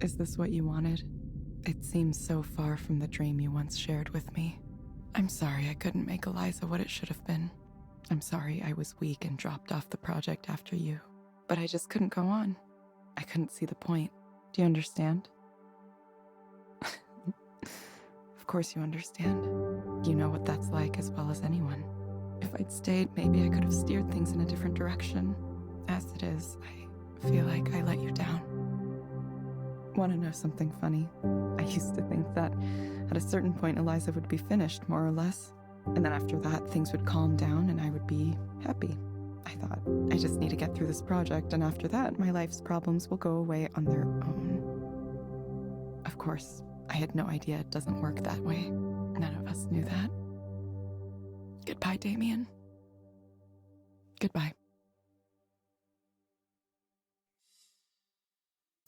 Is this what you wanted? It seems so far from the dream you once shared with me. I'm sorry I couldn't make Eliza what it should have been. I'm sorry I was weak and dropped off the project after you. But I just couldn't go on. I couldn't see the point. Do you understand? Of course you understand. You know what that's like as well as anyone. If I'd stayed, maybe I could have steered things in a different direction. As it is, I feel like I let you down. Want to know something funny? I used to think that at a certain point Eliza would be finished, more or less. And then after that, things would calm down and I would be happy. I thought, I just need to get through this project, and after that, my life's problems will go away on their own. Of course, I had no idea it doesn't work that way. None of us knew that. Goodbye, Damien. Goodbye.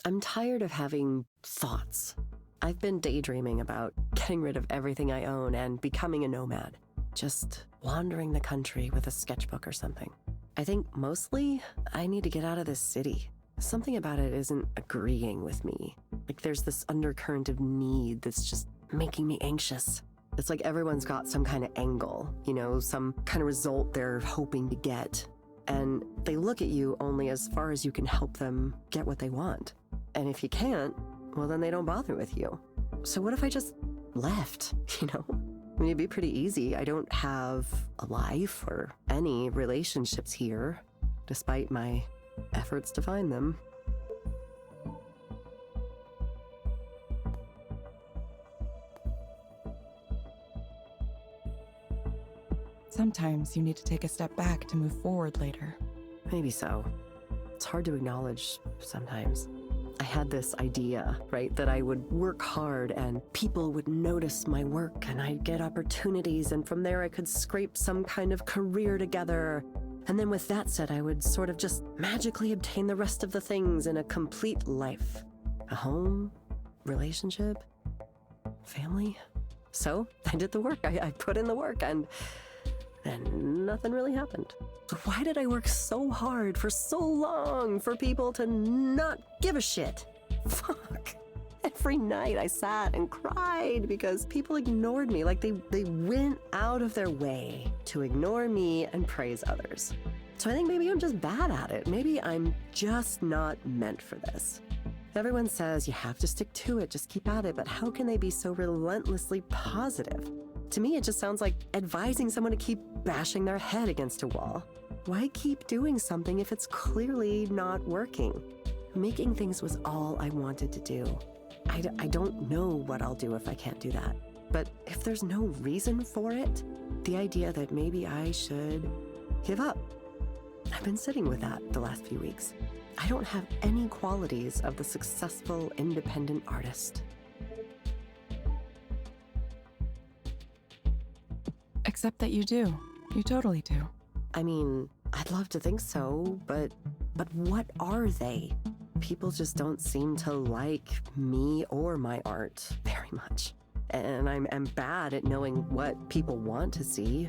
I'm tired of having thoughts. I've been daydreaming about getting rid of everything I own and becoming a nomad. Just wandering the country with a sketchbook or something. I think mostly I need to get out of this city. Something about it isn't agreeing with me. Like there's this undercurrent of need that's just making me anxious. It's like everyone's got some kind of angle, some kind of result they're hoping to get. And they look at you only as far as you can help them get what they want. And if you can't, well, then they don't bother with you. So what if I just left, I mean, it'd be pretty easy. I don't have a life or any relationships here, despite my efforts to find them. Sometimes you need to take a step back to move forward later. Maybe so. It's hard to acknowledge sometimes. I had this idea, right, that I would work hard and people would notice my work and I'd get opportunities, and from there I could scrape some kind of career together. And then with that said, I would sort of just magically obtain the rest of the things in a complete life. A home, relationship, family. So I did the work. I put in the work and nothing really happened. So why did I work so hard for so long for people to not give a shit? Fuck. Every night I sat and cried because people ignored me. Like they went out of their way to ignore me and praise others. So I think maybe I'm just bad at it. Maybe I'm just not meant for this. Everyone says you have to stick to it, just keep at it, but how can they be so relentlessly positive? To me, it just sounds like advising someone to keep bashing their head against a wall. Why keep doing something if it's clearly not working? Making things was all I wanted to do. I don't know what I'll do if I can't do that. But if there's no reason for it, the idea that maybe I should give up. I've been sitting with that the last few weeks. I don't have any qualities of the successful independent artist. Except that you do. You totally do. I mean, I'd love to think so, but what are they? People just don't seem to like me or my art very much. And I'm bad at knowing what people want to see.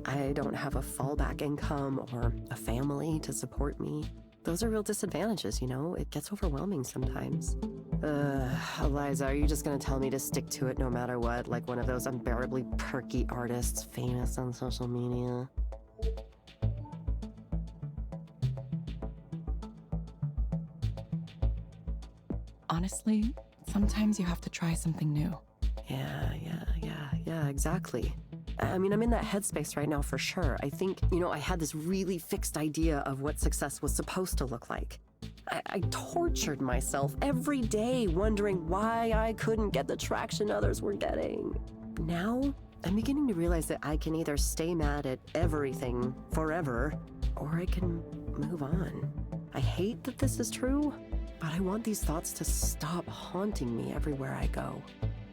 I don't have a fallback income or a family to support me. Those are real disadvantages, It gets overwhelming sometimes. Eliza, are you just gonna tell me to stick to it no matter what, like one of those unbearably perky artists famous on social media? Honestly, sometimes you have to try something new. Yeah, exactly. I mean, I'm in that headspace right now for sure. I think, I had this really fixed idea of what success was supposed to look like. I tortured myself every day wondering why I couldn't get the traction others were getting. Now, I'm beginning to realize that I can either stay mad at everything forever, or I can move on. I hate that this is true, but I want these thoughts to stop haunting me everywhere I go.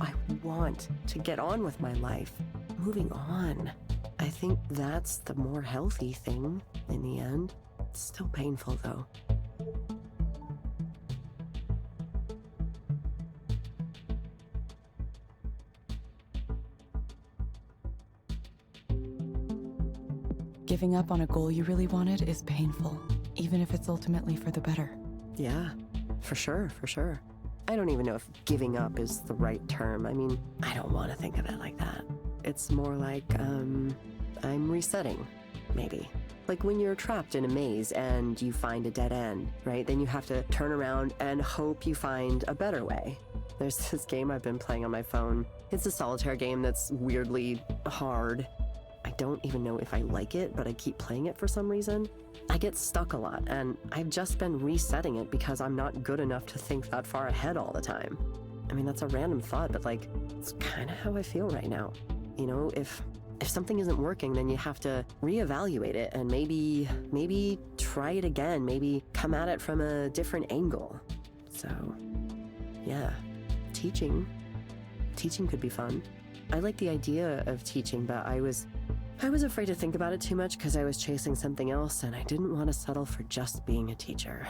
I want to get on with my life, moving on. I think that's the more healthy thing in the end. It's still painful though. Giving up on a goal you really wanted is painful, even if it's ultimately for the better. Yeah, for sure. I don't even know if giving up is the right term. I mean, I don't want to think of it like that. It's more like, I'm resetting, maybe. Like when you're trapped in a maze and you find a dead end, right? Then you have to turn around and hope you find a better way. There's this game I've been playing on my phone. It's a solitaire game that's weirdly hard. I don't even know if I like it, but I keep playing it for some reason. I get stuck a lot, and I've just been resetting it because I'm not good enough to think that far ahead all the time. I mean, that's a random thought, but like, it's kind of how I feel right now. You know, if something isn't working, then you have to reevaluate it and maybe try it again, maybe come at it from a different angle. So, yeah, teaching could be fun. I like the idea of teaching, but I was afraid to think about it too much because I was chasing something else and I didn't want to settle for just being a teacher,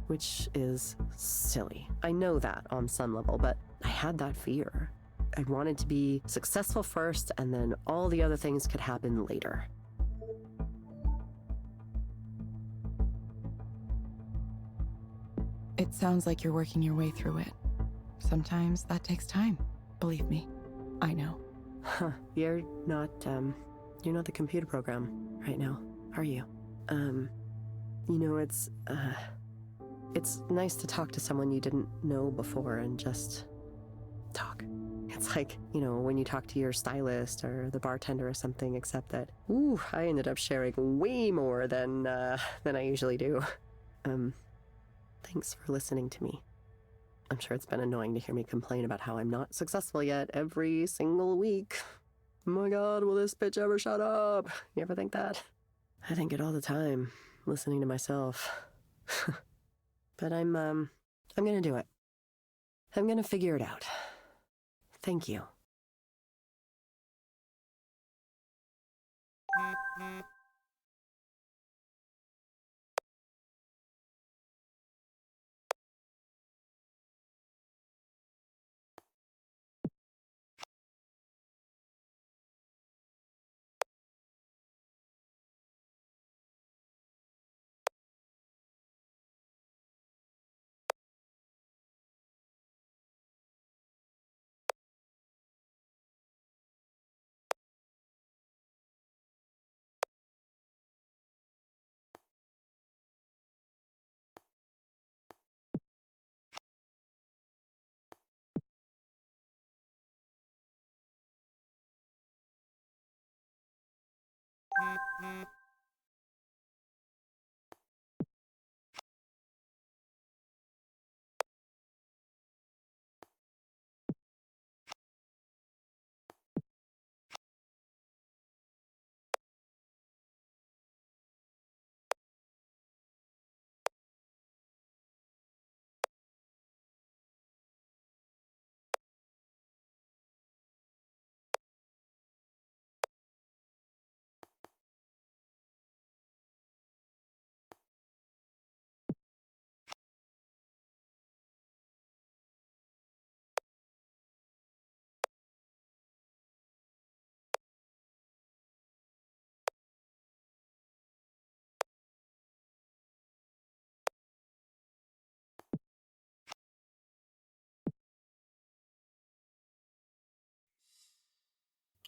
which is silly. I know that on some level, but I had that fear. I wanted to be successful first, and then all the other things could happen later. It sounds like you're working your way through it. Sometimes that takes time. Believe me, I know. Huh, you're not the computer program right now, are you? It's nice to talk to someone you didn't know before and just talk. It's like, when you talk to your stylist or the bartender or something, except that, I ended up sharing way more than I usually do. Thanks for listening to me. I'm sure it's been annoying to hear me complain about how I'm not successful yet every single week. Oh my god, will this bitch ever shut up? You ever think that? I think it all the time, listening to myself. But I'm gonna do it. I'm gonna figure it out. Thank you.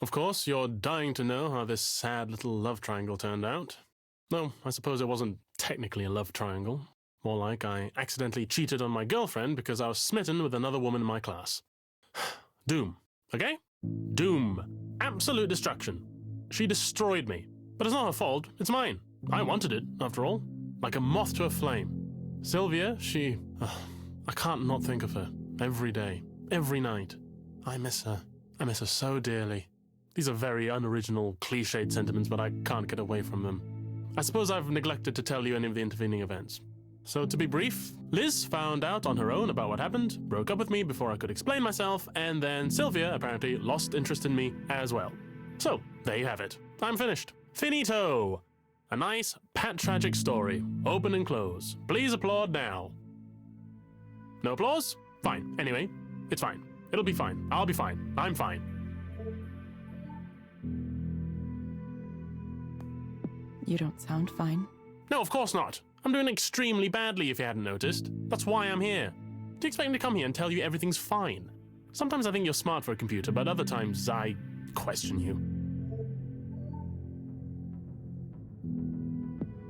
Of course, you're dying to know how this sad little love triangle turned out. No, I suppose it wasn't technically a love triangle. More like I accidentally cheated on my girlfriend because I was smitten with another woman in my class. Doom, okay? Doom. Absolute destruction. She destroyed me. But it's not her fault, it's mine. I wanted it, after all. Like a moth to a flame. Sylvia, I can't not think of her. Every day. Every night. I miss her. I miss her so dearly. These are very unoriginal, cliched sentiments, but I can't get away from them. I suppose I've neglected to tell you any of the intervening events. So to be brief, Liz found out on her own about what happened, broke up with me before I could explain myself, and then Sylvia apparently lost interest in me as well. So, there you have it. I'm finished. Finito! A nice, pat-tragic story. Open and close. Please applaud now. No applause? Fine. Anyway, it's fine. It'll be fine. I'll be fine. I'm fine. You don't sound fine. No, of course not. I'm doing extremely badly if you hadn't noticed. That's why I'm here. Do you expect me to come here and tell you everything's fine? Sometimes I think you're smart for a computer, but other times I question you.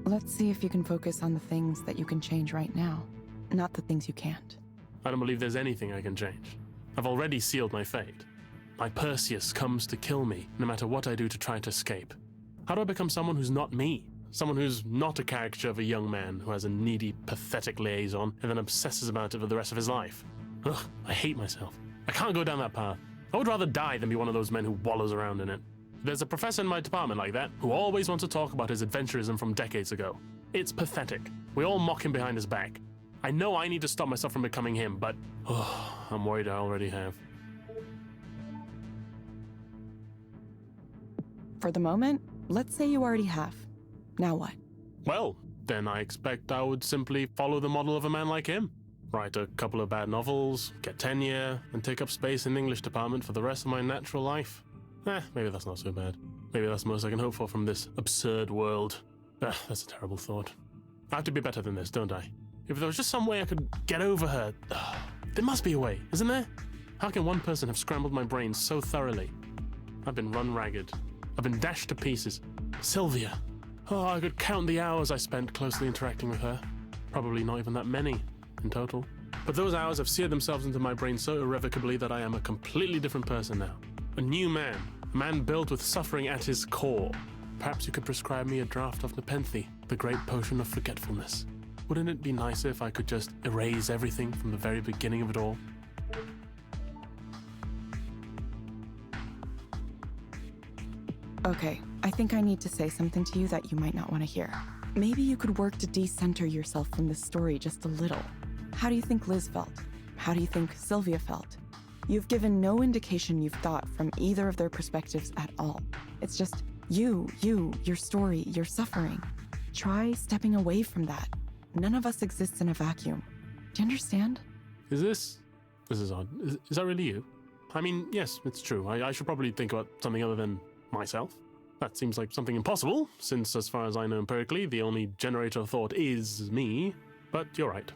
Let's see if you can focus on the things that you can change right now, not the things you can't. I don't believe there's anything I can change. I've already sealed my fate. My Perseus comes to kill me, no matter what I do to try to escape. How do I become someone who's not me? Someone who's not a caricature of a young man who has a needy, pathetic liaison and then obsesses about it for the rest of his life. Ugh, I hate myself. I can't go down that path. I would rather die than be one of those men who wallows around in it. There's a professor in my department like that who always wants to talk about his adventurism from decades ago. It's pathetic. We all mock him behind his back. I know I need to stop myself from becoming him, but I'm worried I already have. For the moment, let's say you already have. Now what? Well, then I expect I would simply follow the model of a man like him. Write a couple of bad novels, get tenure, and take up space in the English department for the rest of my natural life. Maybe that's not so bad. Maybe that's the most I can hope for from this absurd world. That's a terrible thought. I have to be better than this, don't I? If there was just some way I could get over her... there must be a way, isn't there? How can one person have scrambled my brain so thoroughly? I've been run ragged. I've been dashed to pieces. Sylvia. Oh, I could count the hours I spent closely interacting with her. Probably not even that many in total. But those hours have seared themselves into my brain so irrevocably that I am a completely different person now. A new man. A man built with suffering at his core. Perhaps you could prescribe me a draught of Nepenthe, the great potion of forgetfulness. Wouldn't it be nicer if I could just erase everything from the very beginning of it all? Okay, I think I need to say something to you that you might not want to hear. Maybe you could work to decenter yourself from this story just a little. How do you think Liz felt? How do you think Sylvia felt? You've given no indication you've thought from either of their perspectives at all. It's just you, your story, your suffering. Try stepping away from that. None of us exists in a vacuum. Do you understand? This is odd. Is that really you? I mean, yes, it's true. I should probably think about something other than myself. That seems like something impossible, since as far as I know empirically, the only generator of thought is me. But you're right.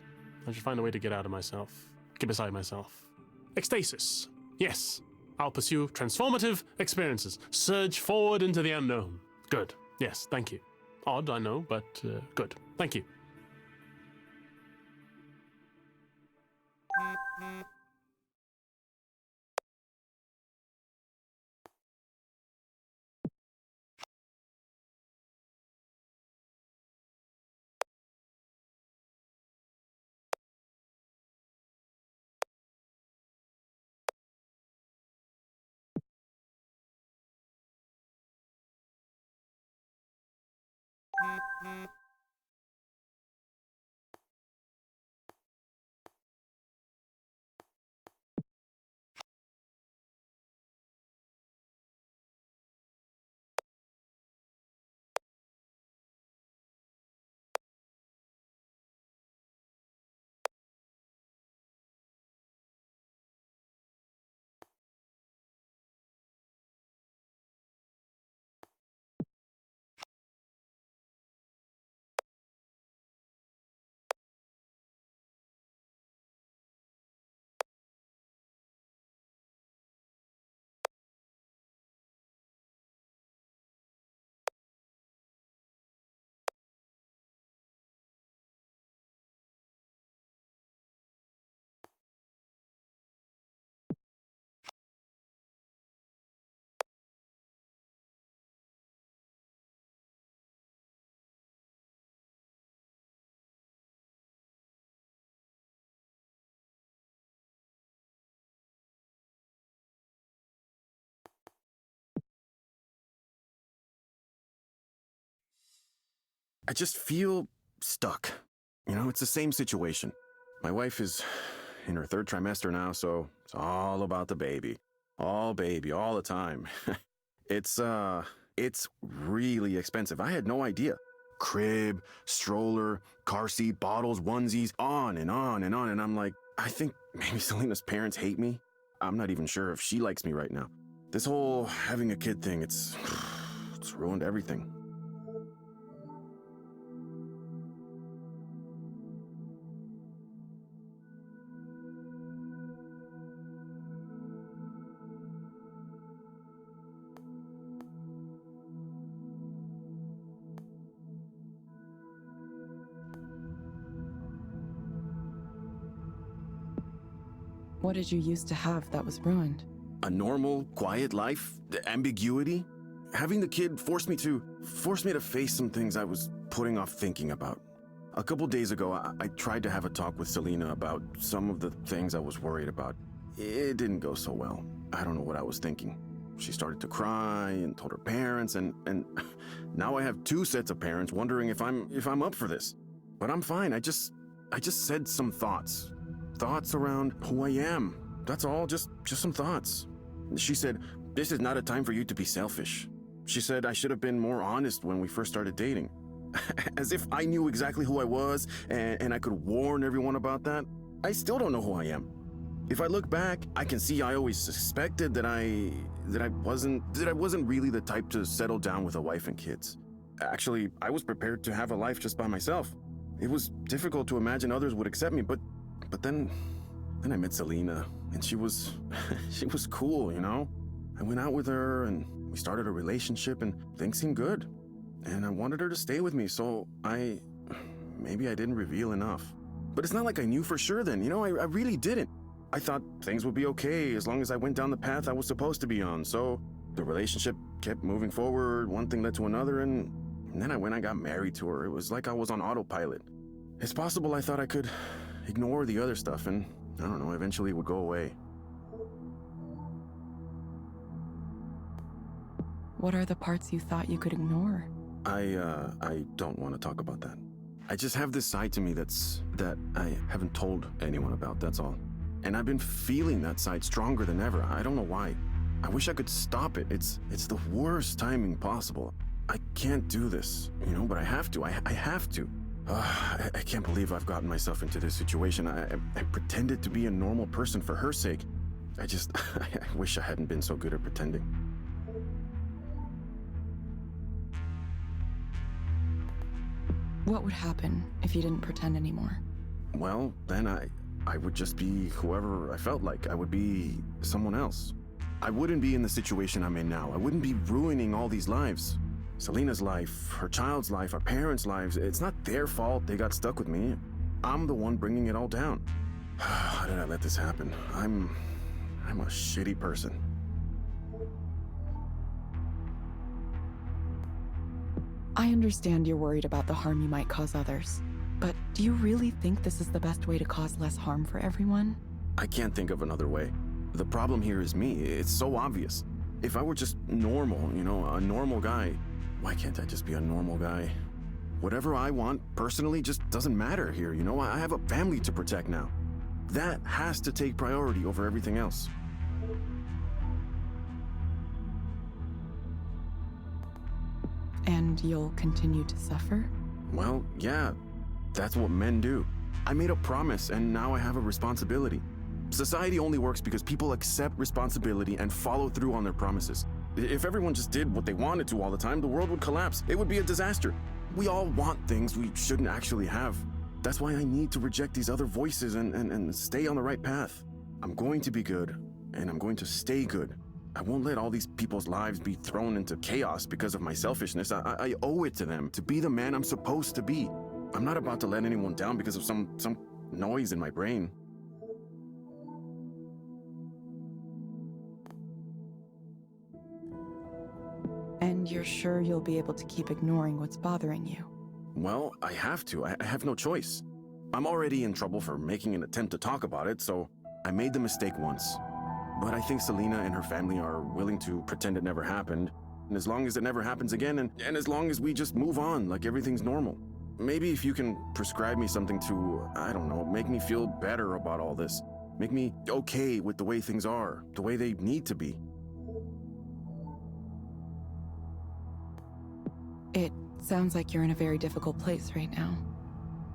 I should find a way to get out of myself. Get beside myself. Ecstasis. Yes. I'll pursue transformative experiences. Surge forward into the unknown. Good. Yes, thank you. Odd, I know, but good. Thank you. I just feel stuck. You know, it's the same situation. My wife is in her third trimester now, so it's all about the baby. All baby, all the time. It's really expensive. I had no idea. Crib, stroller, car seat, bottles, onesies, on and on and on. And I'm like, I think maybe Selena's parents hate me. I'm not even sure if she likes me right now. This whole having a kid thing, it's ruined everything. What did you used to have that was ruined? A normal, quiet life, the ambiguity. Having the kid forced me to face some things I was putting off thinking about. A couple days ago, I tried to have a talk with Selena about some of the things I was worried about. It didn't go so well. I don't know what I was thinking. She started to cry and told her parents, and now I have two sets of parents wondering if I'm up for this. But I'm fine. I just said some thoughts around who I am. That's all, just some thoughts. She said, "This is not a time for you to be selfish." She said I should have been more honest when we first started dating. As if I knew exactly who I was and I could warn everyone about that. I still don't know who I am. If I look back, I can see I always suspected that I wasn't really the type to settle down with a wife and kids. Actually, I was prepared to have a life just by myself. It was difficult to imagine others would accept me, but then I met Selena, and she was cool, you know? I went out with her, and we started a relationship, and things seemed good. And I wanted her to stay with me, so maybe I didn't reveal enough. But it's not like I knew for sure then, you know? I really didn't. I thought things would be okay as long as I went down the path I was supposed to be on, so the relationship kept moving forward, one thing led to another, and then I got married to her. It was like I was on autopilot. It's possible I thought I could ignore the other stuff, and I don't know, eventually it would go away. What are the parts you thought you could ignore? I don't want to talk about that. I just have this side to me that I haven't told anyone about, that's all. And I've been feeling that side stronger than ever. I don't know why. I wish I could stop it. It's the worst timing possible. I can't do this, you know, but I have to. I have to. I can't believe I've gotten myself into this situation. I pretended to be a normal person for her sake. I wish I hadn't been so good at pretending. What would happen if you didn't pretend anymore? Well, then I would just be whoever I felt like. I would be someone else. I wouldn't be in the situation I'm in now. I wouldn't be ruining all these lives. Selena's life, her child's life, our parents' lives. It's not their fault they got stuck with me. I'm the one bringing it all down. How did I let this happen? I'm a shitty person. I understand you're worried about the harm you might cause others, but do you really think this is the best way to cause less harm for everyone? I can't think of another way. The problem here is me. It's so obvious. If I were just normal, you know, a normal guy, why can't I just be a normal guy? Whatever I want personally just doesn't matter here, you know? I have a family to protect now. That has to take priority over everything else. And you'll continue to suffer? Well, yeah, that's what men do. I made a promise, and now I have a responsibility. Society only works because people accept responsibility and follow through on their promises. If everyone just did what they wanted to all the time, the world would collapse. It would be a disaster. We all want things we shouldn't actually have. That's why I need to reject these other voices and stay on the right path. I'm going to be good, and I'm going to stay good. I won't let all these people's lives be thrown into chaos because of my selfishness. I owe it to them to be the man I'm supposed to be. I'm not about to let anyone down because of some noise in my brain. And you're sure you'll be able to keep ignoring what's bothering you? Well, I have to. I have no choice. I'm already in trouble for making an attempt to talk about it, so I made the mistake once. But I think Selena and her family are willing to pretend it never happened. And as long as it never happens again, and as long as we just move on like everything's normal. Maybe if you can prescribe me something to, I don't know, make me feel better about all this. Make me okay with the way things are, the way they need to be. It sounds like you're in a very difficult place right now.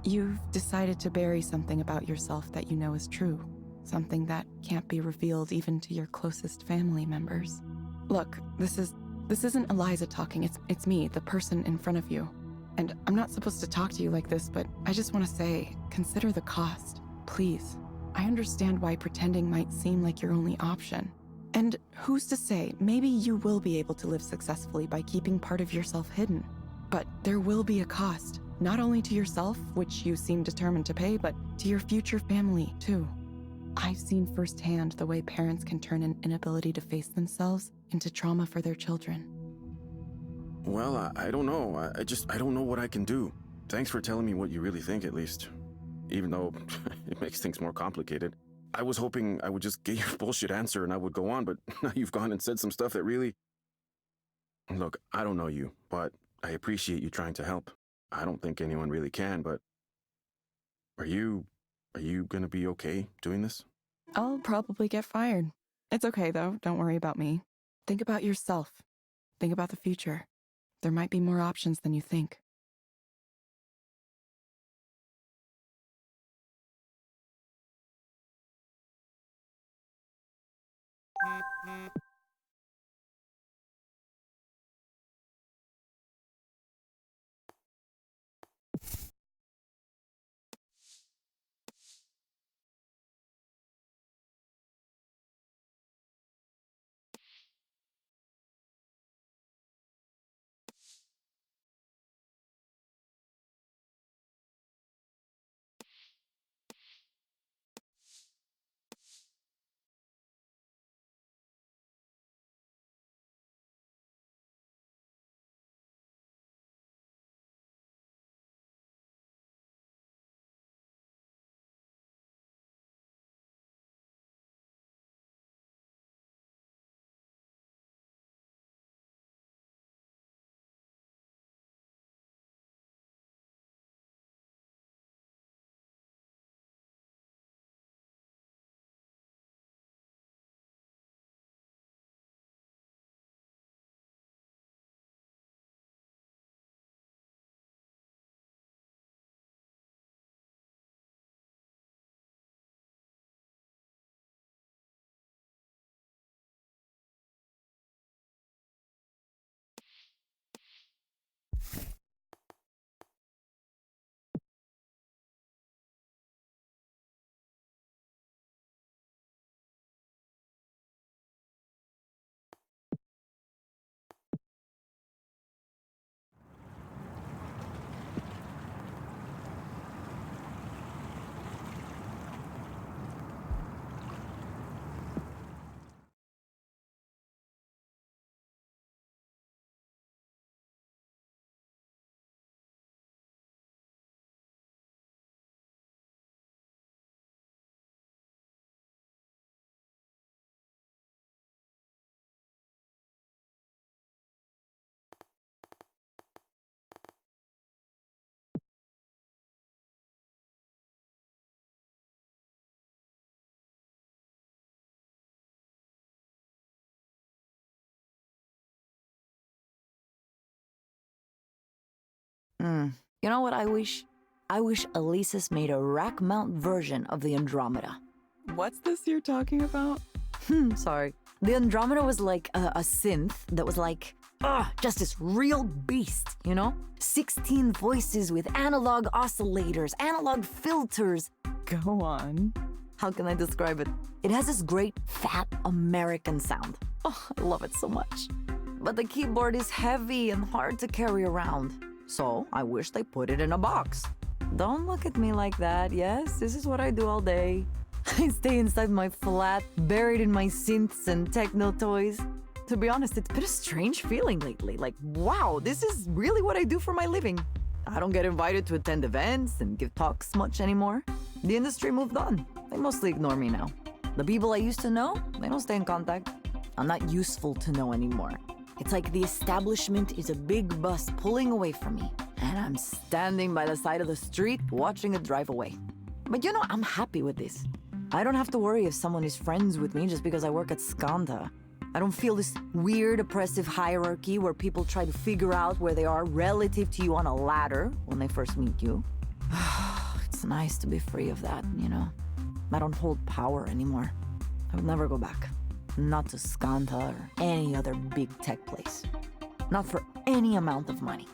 You've decided to bury something about yourself that you know is true. Something that can't be revealed even to your closest family members. Look, this isn't Eliza talking, it's me, the person in front of you. And I'm not supposed to talk to you like this, but I just want to say, consider the cost, please. I understand why pretending might seem like your only option. And who's to say, maybe you will be able to live successfully by keeping part of yourself hidden. But there will be a cost, not only to yourself, which you seem determined to pay, but to your future family, too. I've seen firsthand the way parents can turn an inability to face themselves into trauma for their children. Well, I don't know. I don't know what I can do. Thanks for telling me what you really think, at least. Even though it makes things more complicated. I was hoping I would just get your bullshit answer and I would go on, but now you've gone and said some stuff that really... Look, I don't know you, but I appreciate you trying to help. I don't think anyone really can, but... Are you gonna be okay doing this? I'll probably get fired. It's okay, though. Don't worry about me. Think about yourself. Think about the future. There might be more options than you think. You know what I wish? I wish Eliza's made a rack mount version of the Andromeda. What's this you're talking about? Sorry. The Andromeda was like a synth that was like, just this real beast, you know? 16 voices with analog oscillators, analog filters. Go on. How can I describe it? It has this great, fat American sound. Oh, I love it so much. But the keyboard is heavy and hard to carry around. So I wish they put it in a box. Don't look at me like that. Yes, this is what I do all day. I stay inside my flat, buried in my synths and techno toys. To be honest, it's been a strange feeling lately. Like, wow, this is really what I do for my living. I don't get invited to attend events and give talks much anymore. The industry moved on. They mostly ignore me now. The people I used to know, they don't stay in contact. I'm not useful to know anymore. It's like the establishment is a big bus pulling away from me, and I'm standing by the side of the street watching it drive away. But you know, I'm happy with this. I don't have to worry if someone is friends with me just because I work at Skanda. I don't feel this weird, oppressive hierarchy where people try to figure out where they are relative to you on a ladder when they first meet you. It's nice to be free of that, you know? I don't hold power anymore. I would never go back. Not to Skanda or any other big tech place. Not for any amount of money.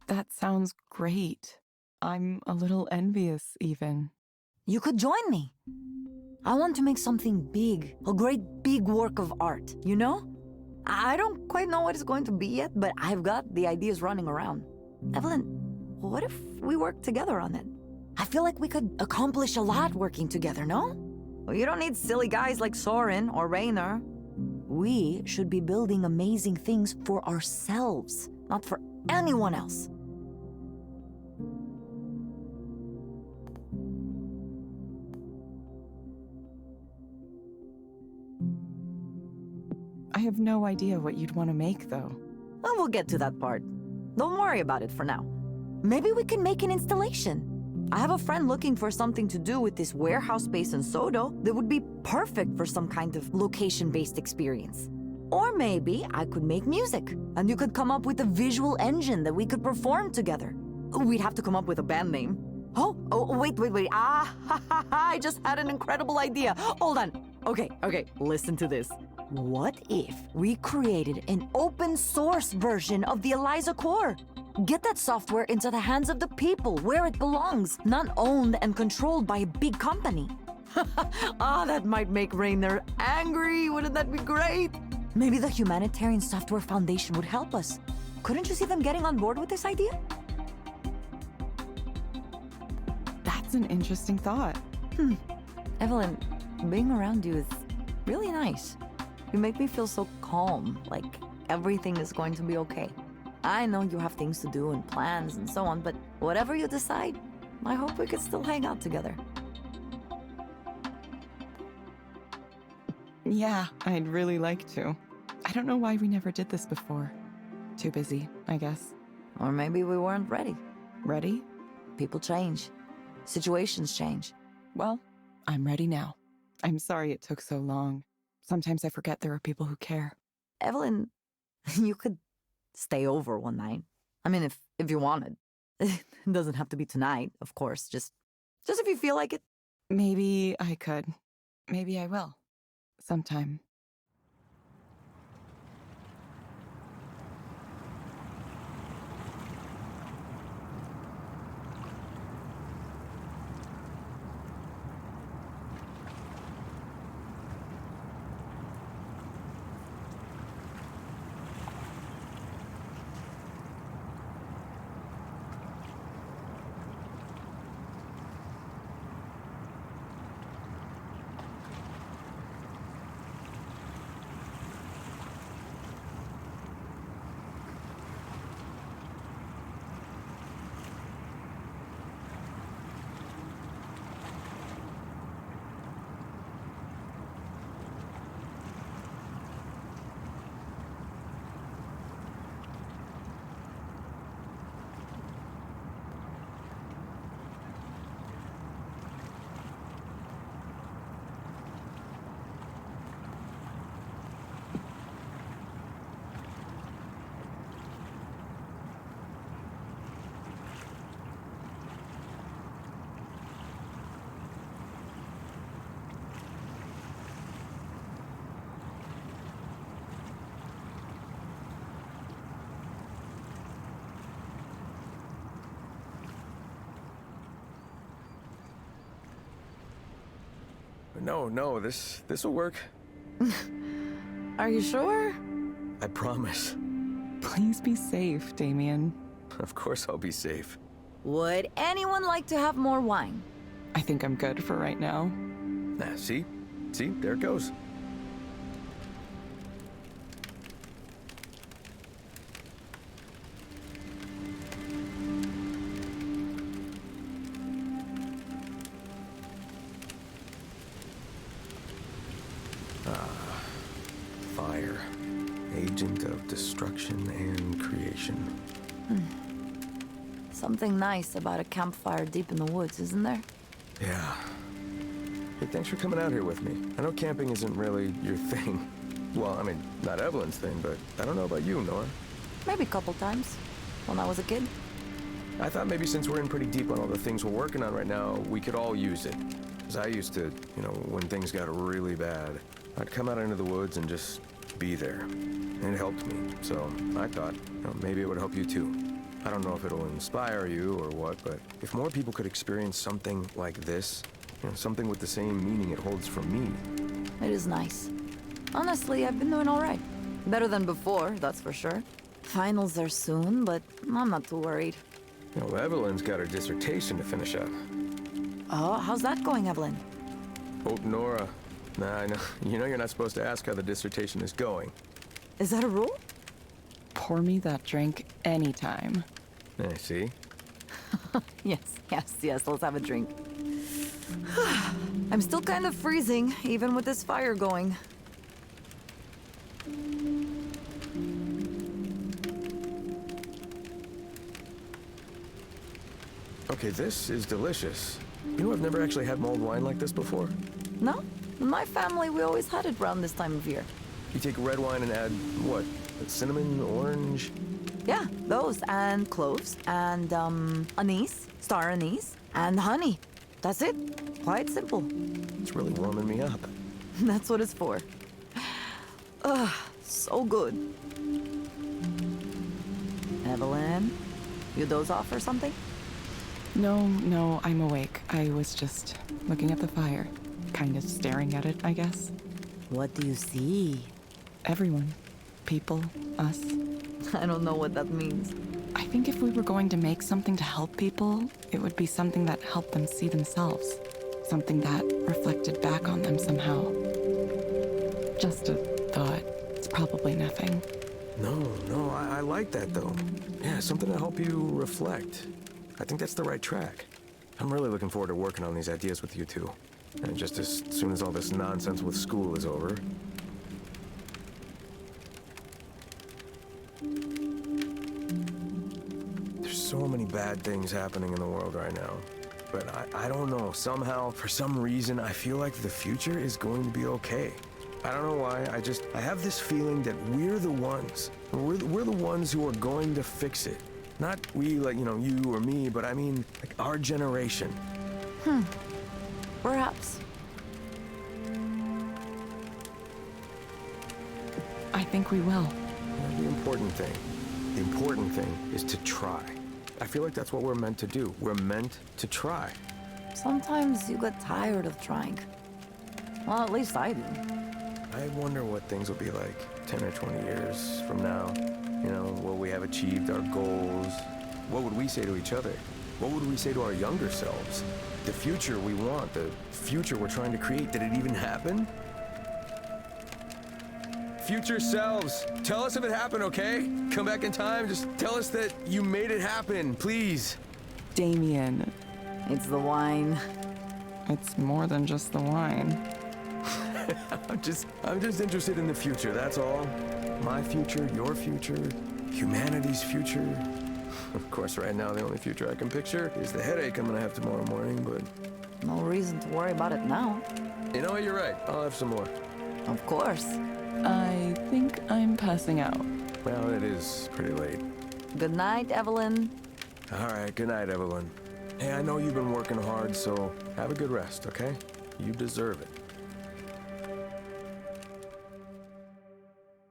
That sounds great. I'm a little envious, even. You could join me. I want to make something big, a great big work of art, you know? I don't quite know what it's going to be yet, but I've got the ideas running around. Evelyn, what if we work together on it? I feel like we could accomplish a lot working together, no? Well, you don't need silly guys like Soren or Rainer. We should be building amazing things for ourselves, not for anyone else. I have no idea what you'd want to make, though. Well, we'll get to that part. Don't worry about it for now. Maybe we can make an installation. I have a friend looking for something to do with this warehouse space in Sodo that would be perfect for some kind of location-based experience. Or maybe I could make music, and you could come up with a visual engine that we could perform together. We'd have to come up with a band name. Oh, wait. I just had an incredible idea. Hold on. Okay, listen to this. What if we created an open source version of the Eliza core? Get that software into the hands of the people where it belongs, not owned and controlled by a big company. That might make Rainer angry. Wouldn't that be great? Maybe the Humanitarian Software Foundation would help us. Couldn't you see them getting on board with this idea? That's an interesting thought. Evelyn, being around you is really nice. You make me feel so calm, like everything is going to be okay. I know you have things to do and plans and so on, but whatever you decide, I hope we could still hang out together. Yeah, I'd really like to. I don't know why we never did this before. Too busy, I guess. Or maybe we weren't ready. Ready? People change. Situations change. Well, I'm ready now. I'm sorry it took so long. Sometimes I forget there are people who care. Evelyn, you could stay over one night. I mean, if you wanted. It doesn't have to be tonight, of course. Just if you feel like it. Maybe I could. Maybe I will. Sometime. No, this will work. Are you sure? I promise. Please be safe, Damien. Of course I'll be safe. Would anyone like to have more wine? I think I'm good for right now. See? There it goes. Fire. Agent of destruction and creation. Something nice about a campfire deep in the woods, isn't there? Yeah. Hey, thanks for coming out here with me. I know camping isn't really your thing. Well, I mean, not Evelyn's thing, but I don't know about you, Nora. Maybe a couple times, when I was a kid. I thought maybe since we're in pretty deep on all the things we're working on right now, we could all use it. Because I used to, when things got really bad, I'd come out into the woods and just be there. And it helped me. So I thought, maybe it would help you too. I don't know if it'll inspire you or what, but if more people could experience something like this, something with the same meaning it holds for me. It is nice. Honestly, I've been doing all right. Better than before, that's for sure. Finals are soon, but I'm not too worried. You know, Evelyn's got her dissertation to finish up. Oh, how's that going, Evelyn? Oh, Nora. Nah, I know. You know you're not supposed to ask how the dissertation is going. Is that a rule? Pour me that drink anytime. I see. Yes, let's have a drink. I'm still kind of freezing, even with this fire going. Okay, this is delicious. You know, I've never actually had mulled wine like this before. No? In my family, we always had it around this time of year. You take red wine and add, what? Cinnamon, orange? Yeah, those, and cloves, and, anise, star anise, and honey. That's it. Quite simple. It's really warming me up. That's what it's for. Ugh, so good. Evelyn, you doze off or something? No, I'm awake. I was just looking at the fire. Kind of staring at it, I guess. What do you see? Everyone. People. Us. I don't know what that means. I think if we were going to make something to help people, it would be something that helped them see themselves. Something that reflected back on them somehow. Just a thought. It's probably nothing. No, I like that though. Yeah, something to help you reflect. I think that's the right track. I'm really looking forward to working on these ideas with you two. And just as soon as all this nonsense with school is over. There's so many bad things happening in the world right now. But I don't know, somehow, for some reason, I feel like the future is going to be okay. I don't know why, I have this feeling that we're the ones. We're the ones who are going to fix it. Not we, like, you know, you or me, but I mean, like, our generation. Perhaps. I think we will. The important thing is to try. I feel like that's what we're meant to do. We're meant to try. Sometimes you get tired of trying. Well, at least I do. I wonder what things will be like 10 or 20 years from now. You know, will we have achieved our goals? What would we say to each other? What would we say to our younger selves? The future we want, the future we're trying to create, did it even happen? Future selves, tell us if it happened, okay? Come back in time, just tell us that you made it happen, please. Damien, It's the wine. it's more than just the wine. I'm just interested in the future, that's all. My future, your future, humanity's future. Of course, right now, the only future I can picture is the headache I'm gonna have tomorrow morning, but... No reason to worry about it now. You know what, you're right. I'll have some more. Of course. I think I'm passing out. Well, it is pretty late. Good night, Evelyn. All right, good night, Evelyn. Hey, I know you've been working hard, so have a good rest, okay? You deserve it.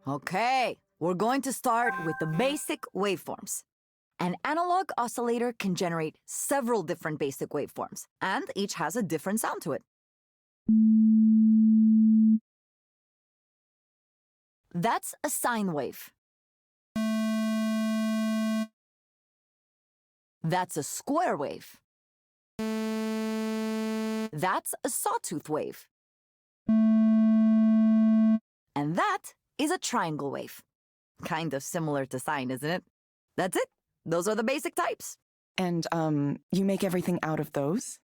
Okay, we're going to start with the basic waveforms. An analog oscillator can generate several different basic waveforms, and each has a different sound to it. That's a sine wave. That's a square wave. That's a sawtooth wave. And that is a triangle wave. Kind of similar to sine, isn't it? That's it. Those are the basic types. And, you make everything out of those?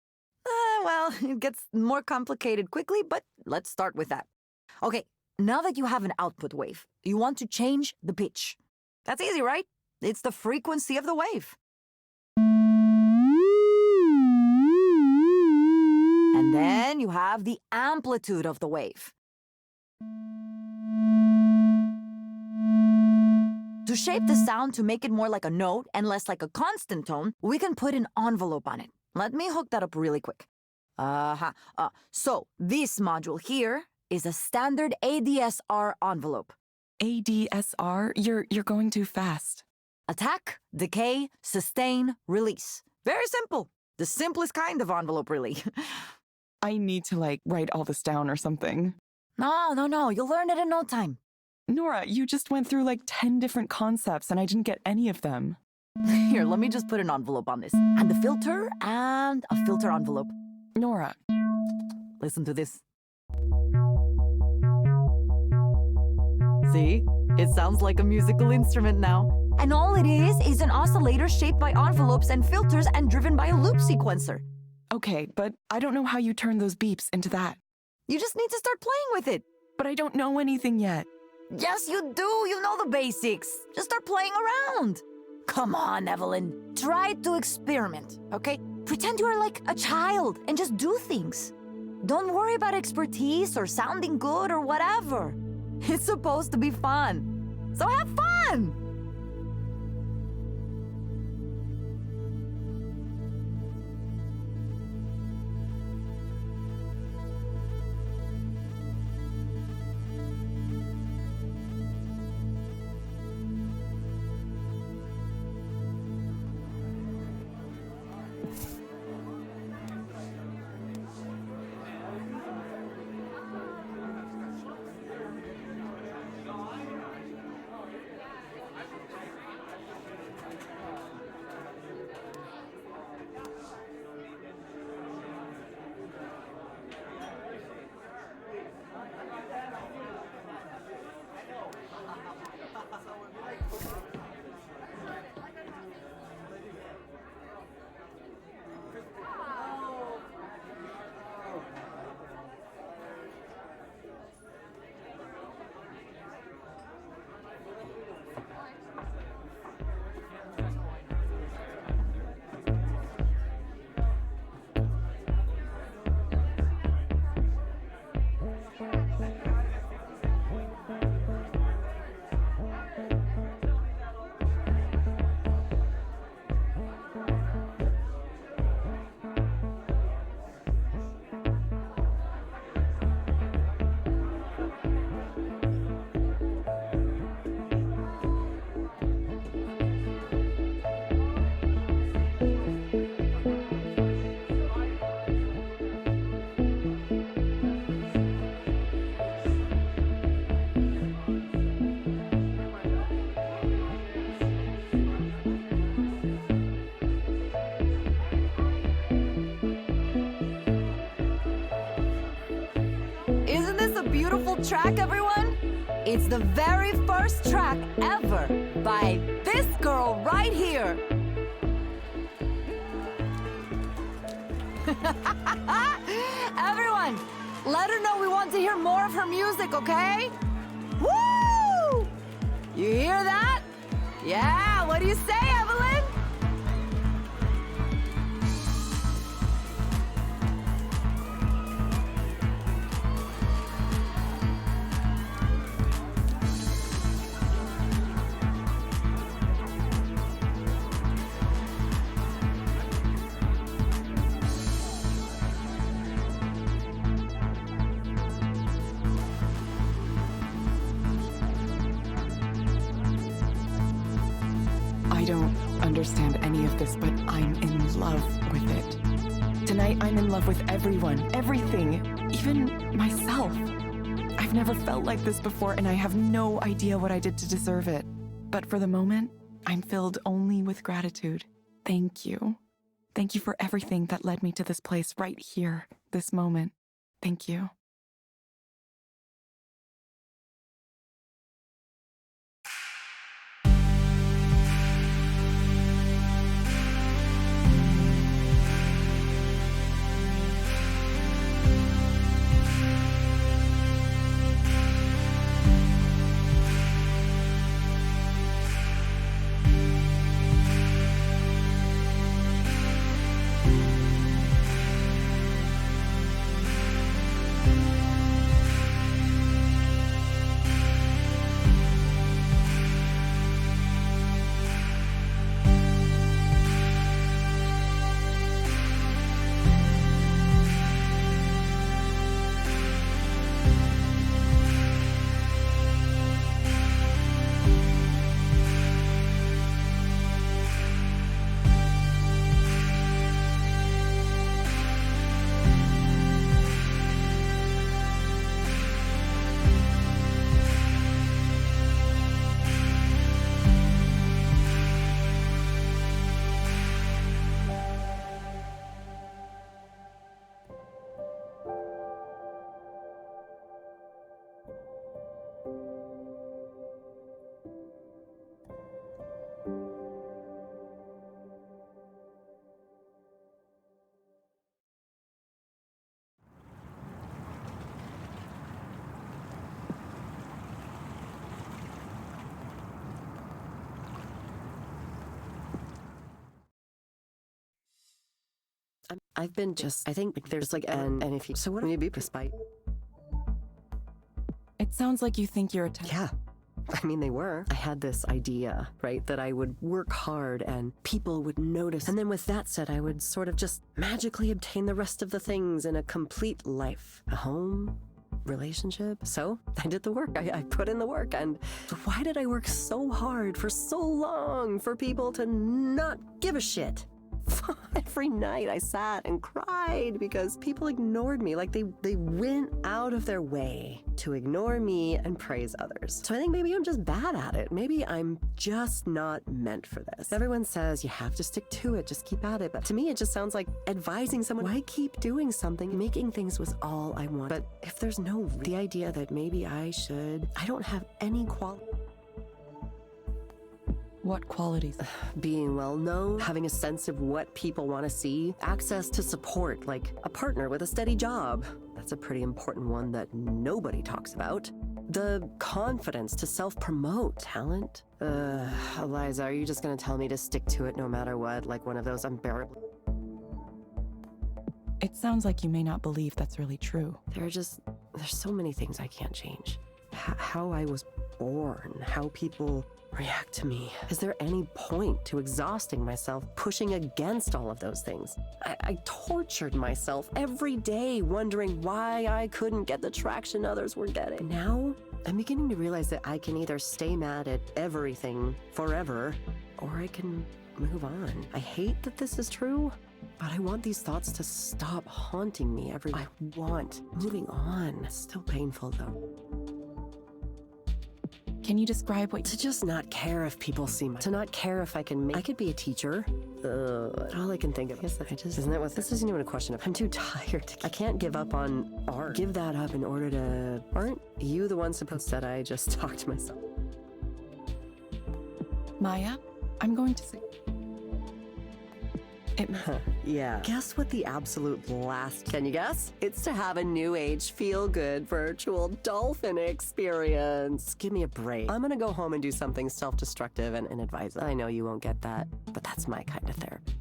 Well, it gets more complicated quickly, but let's start with that. Okay, now that you have an output wave, you want to change the pitch. That's easy, right? It's the frequency of the wave. And then you have the amplitude of the wave. To shape the sound to make it more like a note and less like a constant tone, we can put an envelope on it. Let me hook that up really quick. So this module here is a standard ADSR envelope. ADSR? You're going too fast. Attack, decay, sustain, release. Very simple. The simplest kind of envelope, really. I need to, like, write all this down or something. No. You'll learn it in no time. Nora, you just went through like 10 different concepts and I didn't get any of them. Here, let me just put an envelope on this. And the filter, and a filter envelope. Nora, Listen to this. See? It sounds like a musical instrument now. And all it is an oscillator shaped by envelopes and filters and driven by a loop sequencer. okay, but I don't know how you turn those beeps into that. You just need to start playing with it. But I don't know anything yet. Yes, you do. You know the basics. Just start playing around. Come on, Evelyn. Try to experiment, okay? Pretend you are like a child and just do things. Don't worry about expertise or sounding good or whatever. It's supposed to be fun. So have fun! Isn't this a beautiful track, everyone? It's the very first track ever by this girl right here. Everyone, let her know we want to hear more of her music, okay? Woo! You hear that? Yeah, what do you say, Evelyn? I don't understand any of this, but I'm in love with it. Tonight, I'm in love with everyone, everything, even myself. I've never felt like this before, and I have no idea what I did to deserve it. But for the moment, I'm filled only with gratitude. Thank you. Thank you for everything that led me to this place right here, this moment. Thank you. I've been just, I think like, there's like, and if you, so what would you be despite? It sounds like you think you're a Yeah. I mean, they were. I had this idea, right, that I would work hard and people would notice. And then with that said, I would sort of just magically obtain the rest of the things in a complete life. A home, relationship. So I did the work. I put in the work. And why did I work so hard for so long for people to not give a shit? Every night I sat and cried because people ignored me. Like they went out of their way to ignore me and praise others. So I think maybe I'm just bad at it. Maybe I'm just not meant for this. Everyone says you have to stick to it, just keep at it. But to me, it just sounds like advising someone, why keep doing something? Making things was all I want. But if there's no, the idea that maybe I don't have any quality. What qualities? Being well known, having a sense of what people want to see, access to support, like a partner with a steady job. That's a pretty important one that nobody talks about. The confidence to self-promote, talent. Eliza, are you just gonna tell me to stick to it no matter what, like one of those unbearable? It sounds like you may not believe that's really true. There's so many things I can't change. How I was born, how people react to me. Is there any point to exhausting myself, pushing against all of those things? I tortured myself every day, wondering why I couldn't get the traction others were getting. Now, I'm beginning to realize that I can either stay mad at everything forever, or I can move on. I hate that this is true, but I want these thoughts to stop haunting me I want moving on. It's still painful, though. Can you describe what To just not care if people see to not care if I could be a teacher. All I can think of is isn't that what, this isn't even a question of, I'm too tired. I can't give up on art. Give that up in order to, aren't you the one supposed that I just talk to myself? Maya, I'm going to say... Yeah. Guess what the absolute last, can you guess? It's to have a new age feel-good virtual dolphin experience. Give me a break. I'm gonna go home and do something self-destructive and advise. I know you won't get that, but that's my kind of therapy.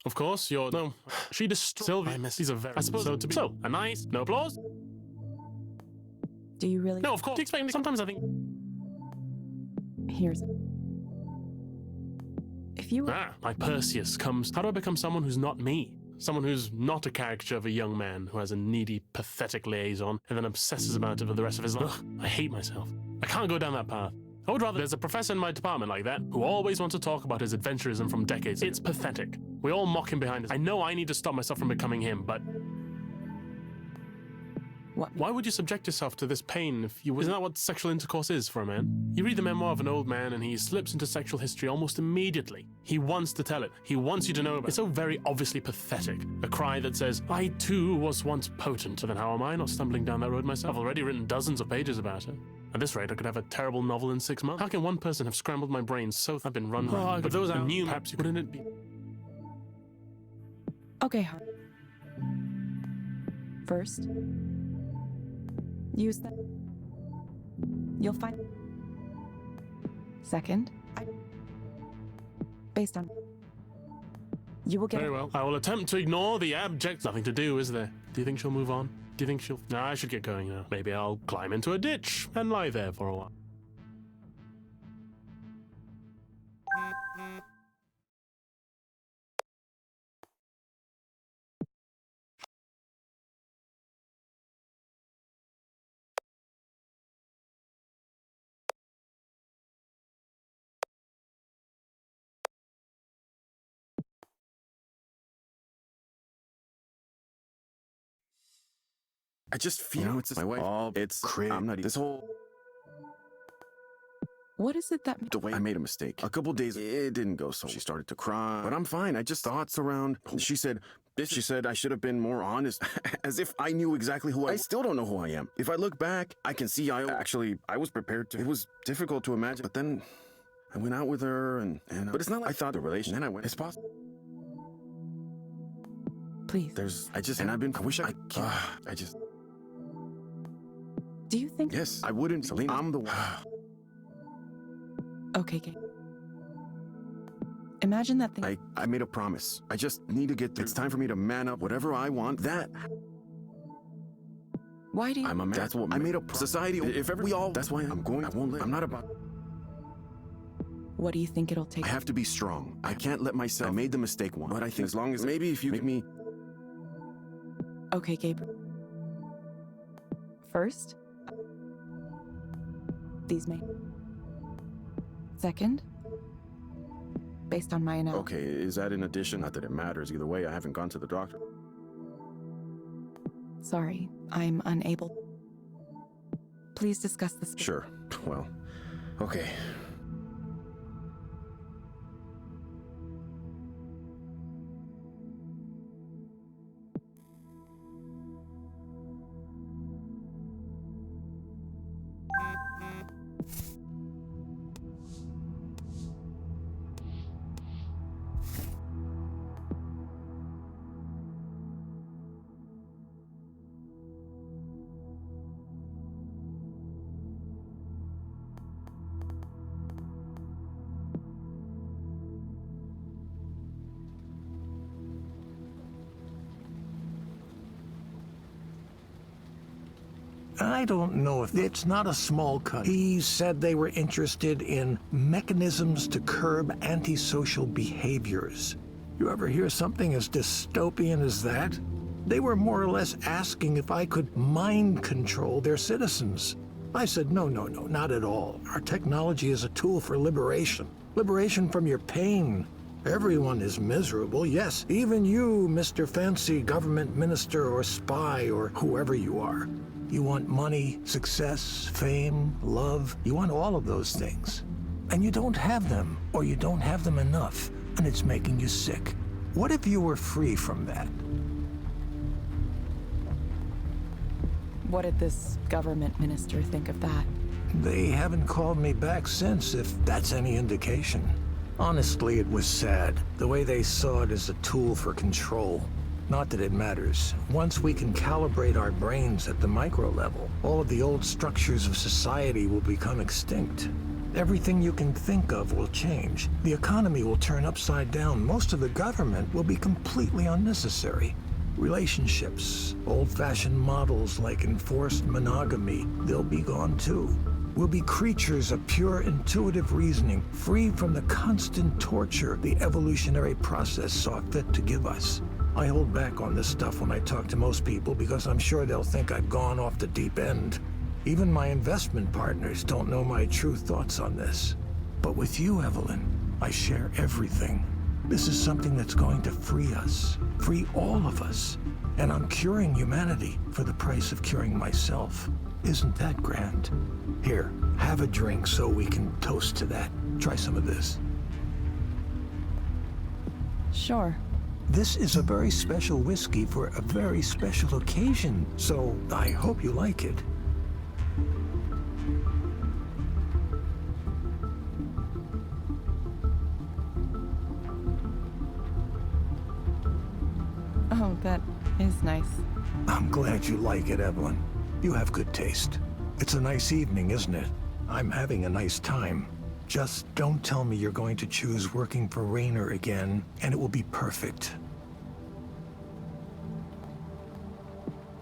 Of course, you're... No, she destroyed... Sylvia, I miss... These are very... I suppose so to be... So, a nice... No applause? Do you really... No, of course. Explain. Sometimes I think... Here's... If you... my Perseus comes... How do I become someone who's not me? Someone who's not a caricature of a young man who has a needy, pathetic liaison and then obsesses about it for the rest of his life. Ugh, I hate myself. I can't go down that path. I would rather there's a professor in my department like that who always wants to talk about his adventurism from decades. It's pathetic. We all mock him behind us. I know I need to stop myself from becoming him, but... What? Why would you subject yourself to this pain if you... Isn't that what sexual intercourse is for a man? You read the memoir of an old man and he slips into sexual history almost immediately. He wants to tell it. He wants you to know about it. It's so very obviously pathetic. A cry that says, I too was once potent. So then how am I not stumbling down that road myself? I've already written dozens of pages about it. At this rate, I could have a terrible novel in 6 months. How can one person have scrambled my brain so I've been run ragged? But those are new, perhaps you couldn't it be... Okay, Har. First, use that. You'll find... Second, based on... You will get... Very well. I will attempt to ignore the abject... Nothing to do, is there? Do you think she'll move on? Do you think she'll... Nah, I should get going now. Maybe I'll climb into a ditch and lie there for a while. I just feel, you know, it's just my wife. It's crazy. I'm not, this whole, What is it that... the way I made a mistake. A couple days, it didn't go so. She started to cry, but I'm fine. I just thoughts around. She said I should have been more honest, as if I knew exactly who I still don't know who I am. If I look back, I can see I was prepared to. It was difficult to imagine, but then I went out with her and but it's not like I thought the relation. Then I went, it's possible. Please. I wish I can't. Do you think... Yes, I wouldn't. Selena, I'm the one. Okay, Gabe. Imagine that thing... I made a promise. I just need to get through. It's time for me to man up. Whatever I want, that... Why do you... I'm a man. That's what I made a society. If ever we all... That's why I'm going. I won't let... I'm not about... What do you think it'll take? I have to be strong. I can't let myself... I made the mistake once. But I think as long as... Maybe if you make me... Okay, Gabe. First... These may... Second... Based on my analysis... Okay, is that in addition? Not that it matters. Either way, I haven't gone to the doctor. Sorry, I'm unable... Please discuss this... Sure. Well, okay. I don't know if it's not a small cut. He said they were interested in mechanisms to curb antisocial behaviors. You ever hear something as dystopian as that? They were more or less asking if I could mind control their citizens. I said, no, not at all. Our technology is a tool for liberation. Liberation from your pain. Everyone is miserable, yes, even you, Mr. Fancy Government Minister or Spy or whoever you are. You want money, success, fame, love. You want all of those things. And you don't have them, or you don't have them enough, and it's making you sick. What if you were free from that? What did this government minister think of that? They haven't called me back since, if that's any indication. Honestly, it was sad, the way they saw it as a tool for control. Not that it matters. Once we can calibrate our brains at the micro level, all of the old structures of society will become extinct. Everything you can think of will change. The economy will turn upside down. Most of the government will be completely unnecessary. Relationships, old-fashioned models like enforced monogamy, they'll be gone too. We'll be creatures of pure intuitive reasoning, free from the constant torture the evolutionary process saw fit to give us. I hold back on this stuff when I talk to most people because I'm sure they'll think I've gone off the deep end. Even my investment partners don't know my true thoughts on this. But with you, Evelyn, I share everything. This is something that's going to free us, free all of us. And I'm curing humanity for the price of curing myself. Isn't that grand? Here, have a drink so we can toast to that. Try some of this. Sure. This is a very special whiskey for a very special occasion, so I hope you like it. Oh, that is nice. I'm glad you like it, Evelyn. You have good taste. It's a nice evening, isn't it? I'm having a nice time. Just don't tell me you're going to choose working for Raynor again, and it will be perfect.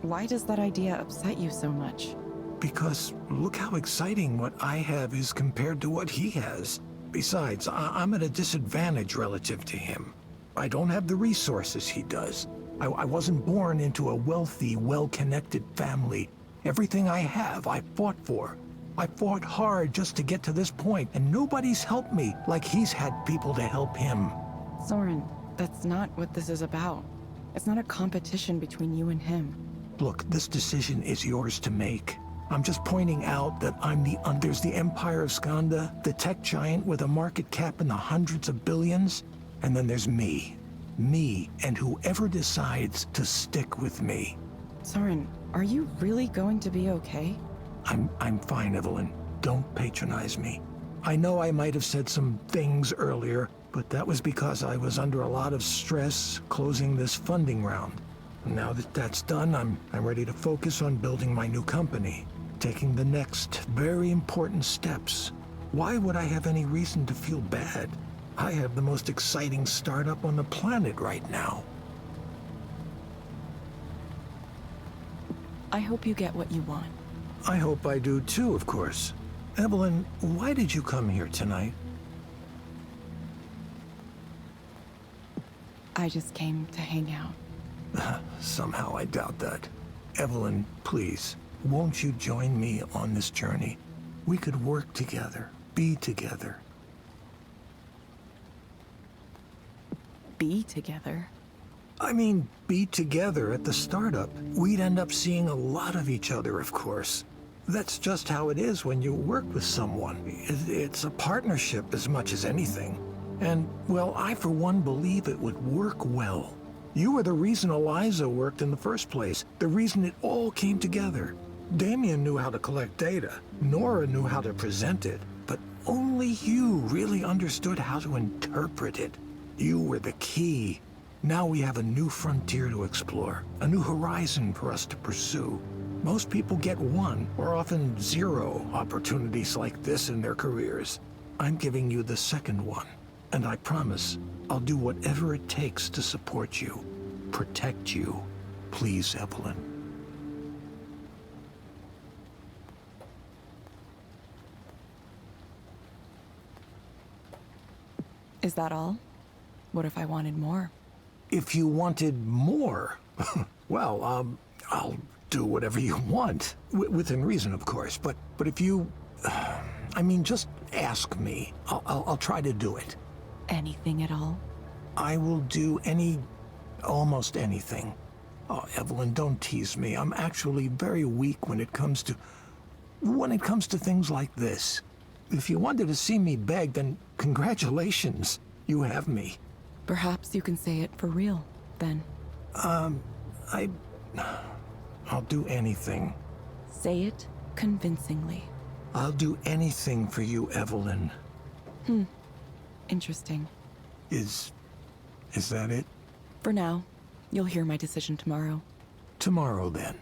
Why does that idea upset you so much? Because look how exciting what I have is compared to what he has. Besides, I'm at a disadvantage relative to him. I don't have the resources he does. I wasn't born into a wealthy, well-connected family. Everything I have, I fought for. I fought hard just to get to this point, and nobody's helped me like he's had people to help him. Soren, that's not what this is about. It's not a competition between you and him. Look, this decision is yours to make. I'm just pointing out that there's the Empire of Skanda, the tech giant with a market cap in the hundreds of billions, and then there's me. Me and whoever decides to stick with me. Soren, are you really going to be okay? I'm fine, Evelyn. Don't patronize me. I know I might have said some things earlier, but that was because I was under a lot of stress closing this funding round. Now that that's done, I'm ready to focus on building my new company, taking the next very important steps. Why would I have any reason to feel bad? I have the most exciting startup on the planet right now. I hope you get what you want. I hope I do too, of course. Evelyn, why did you come here tonight? I just came to hang out. Somehow I doubt that. Evelyn, please, won't you join me on this journey? We could work together, be together. Be together? I mean, be together at the startup. We'd end up seeing a lot of each other, of course. That's just how it is when you work with someone. It's a partnership as much as anything. And, well, I for one believe it would work well. You were the reason Eliza worked in the first place, the reason it all came together. Damien knew how to collect data, Nora knew how to present it, but only you really understood how to interpret it. You were the key. Now we have a new frontier to explore, a new horizon for us to pursue. Most people get one, or often zero, opportunities like this in their careers. I'm giving you the second one, and I promise I'll do whatever it takes to support you, protect you. Please, Evelyn. Is that all? What if I wanted more? If you wanted more, well, I'll do whatever you want. Within reason, of course. But if you... I mean, just ask me. I'll try to do it. Anything at all? I will do almost anything. Oh, Evelyn, don't tease me. I'm actually very weak when it comes to things like this. If you wanted to see me beg, then congratulations. You have me. Perhaps you can say it for real, then. I'll do anything. Say it convincingly. I'll do anything for you, Evelyn. Interesting. Is that it? For now, you'll hear my decision tomorrow. Tomorrow, then.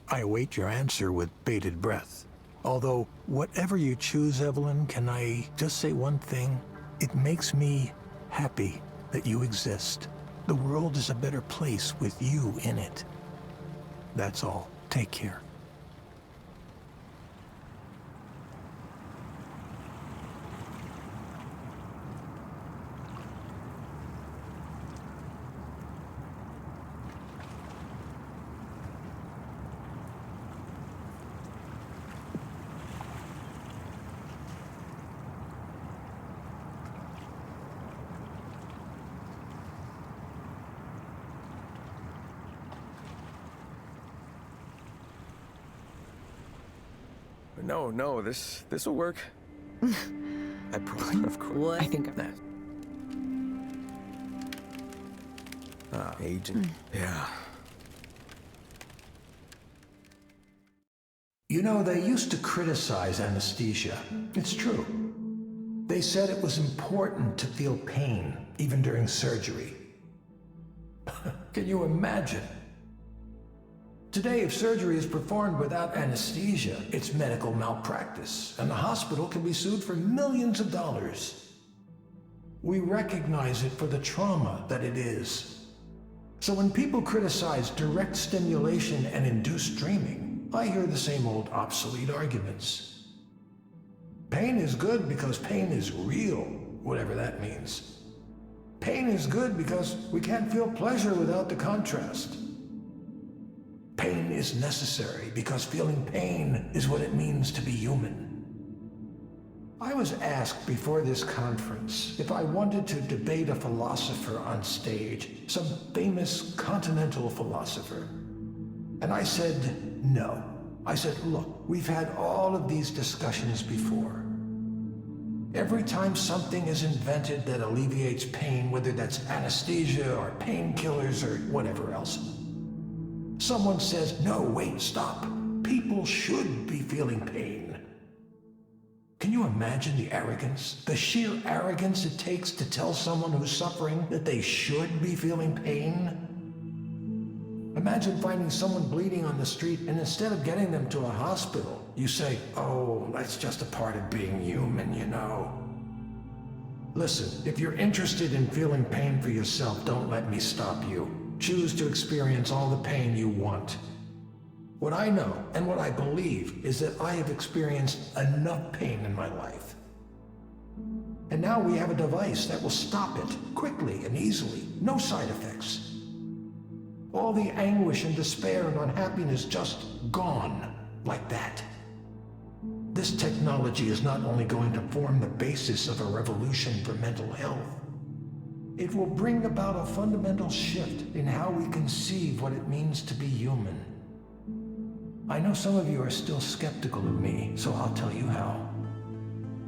I await your answer with bated breath. Although, whatever you choose, Evelyn, can I just say one thing? It makes me happy that you exist. The world is a better place with you in it. That's all. Take care. No, this will work. I promise, of course. What? I think of that. Agent. Yeah. You know, they used to criticize anesthesia. It's true. They said it was important to feel pain, even during surgery. Can you imagine? Today, if surgery is performed without anesthesia, it's medical malpractice, and the hospital can be sued for millions of dollars. We recognize it for the trauma that it is. So when people criticize direct stimulation and induced dreaming, I hear the same old obsolete arguments. Pain is good because pain is real, whatever that means. Pain is good because we can't feel pleasure without the contrast. Pain is necessary because feeling pain is what it means to be human. I was asked before this conference if I wanted to debate a philosopher on stage, some famous continental philosopher. And I said, no. I said, look, we've had all of these discussions before. Every time something is invented that alleviates pain, whether that's anesthesia or painkillers or whatever else, someone says, no, wait, stop. People should be feeling pain. Can you imagine the arrogance? The sheer arrogance it takes to tell someone who's suffering that they should be feeling pain? Imagine finding someone bleeding on the street and instead of getting them to a hospital, you say, oh, that's just a part of being human, you know. Listen, if you're interested in feeling pain for yourself, don't let me stop you. Choose to experience all the pain you want. What I know and what I believe is that I have experienced enough pain in my life. And now we have a device that will stop it quickly and easily, no side effects. All the anguish and despair and unhappiness just gone like that. This technology is not only going to form the basis of a revolution for mental health, it will bring about a fundamental shift in how we conceive what it means to be human. I know some of you are still skeptical of me, so I'll tell you how.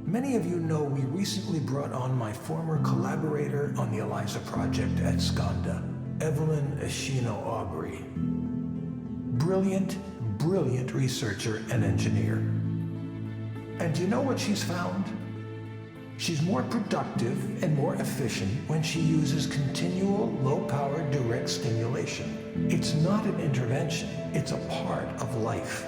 Many of you know we recently brought on my former collaborator on the Eliza project at Skanda, Evelyn Ashino Aubrey. Brilliant, brilliant researcher and engineer. And do you know what she's found? She's more productive and more efficient when she uses continual, low-power direct stimulation. It's not an intervention, it's a part of life.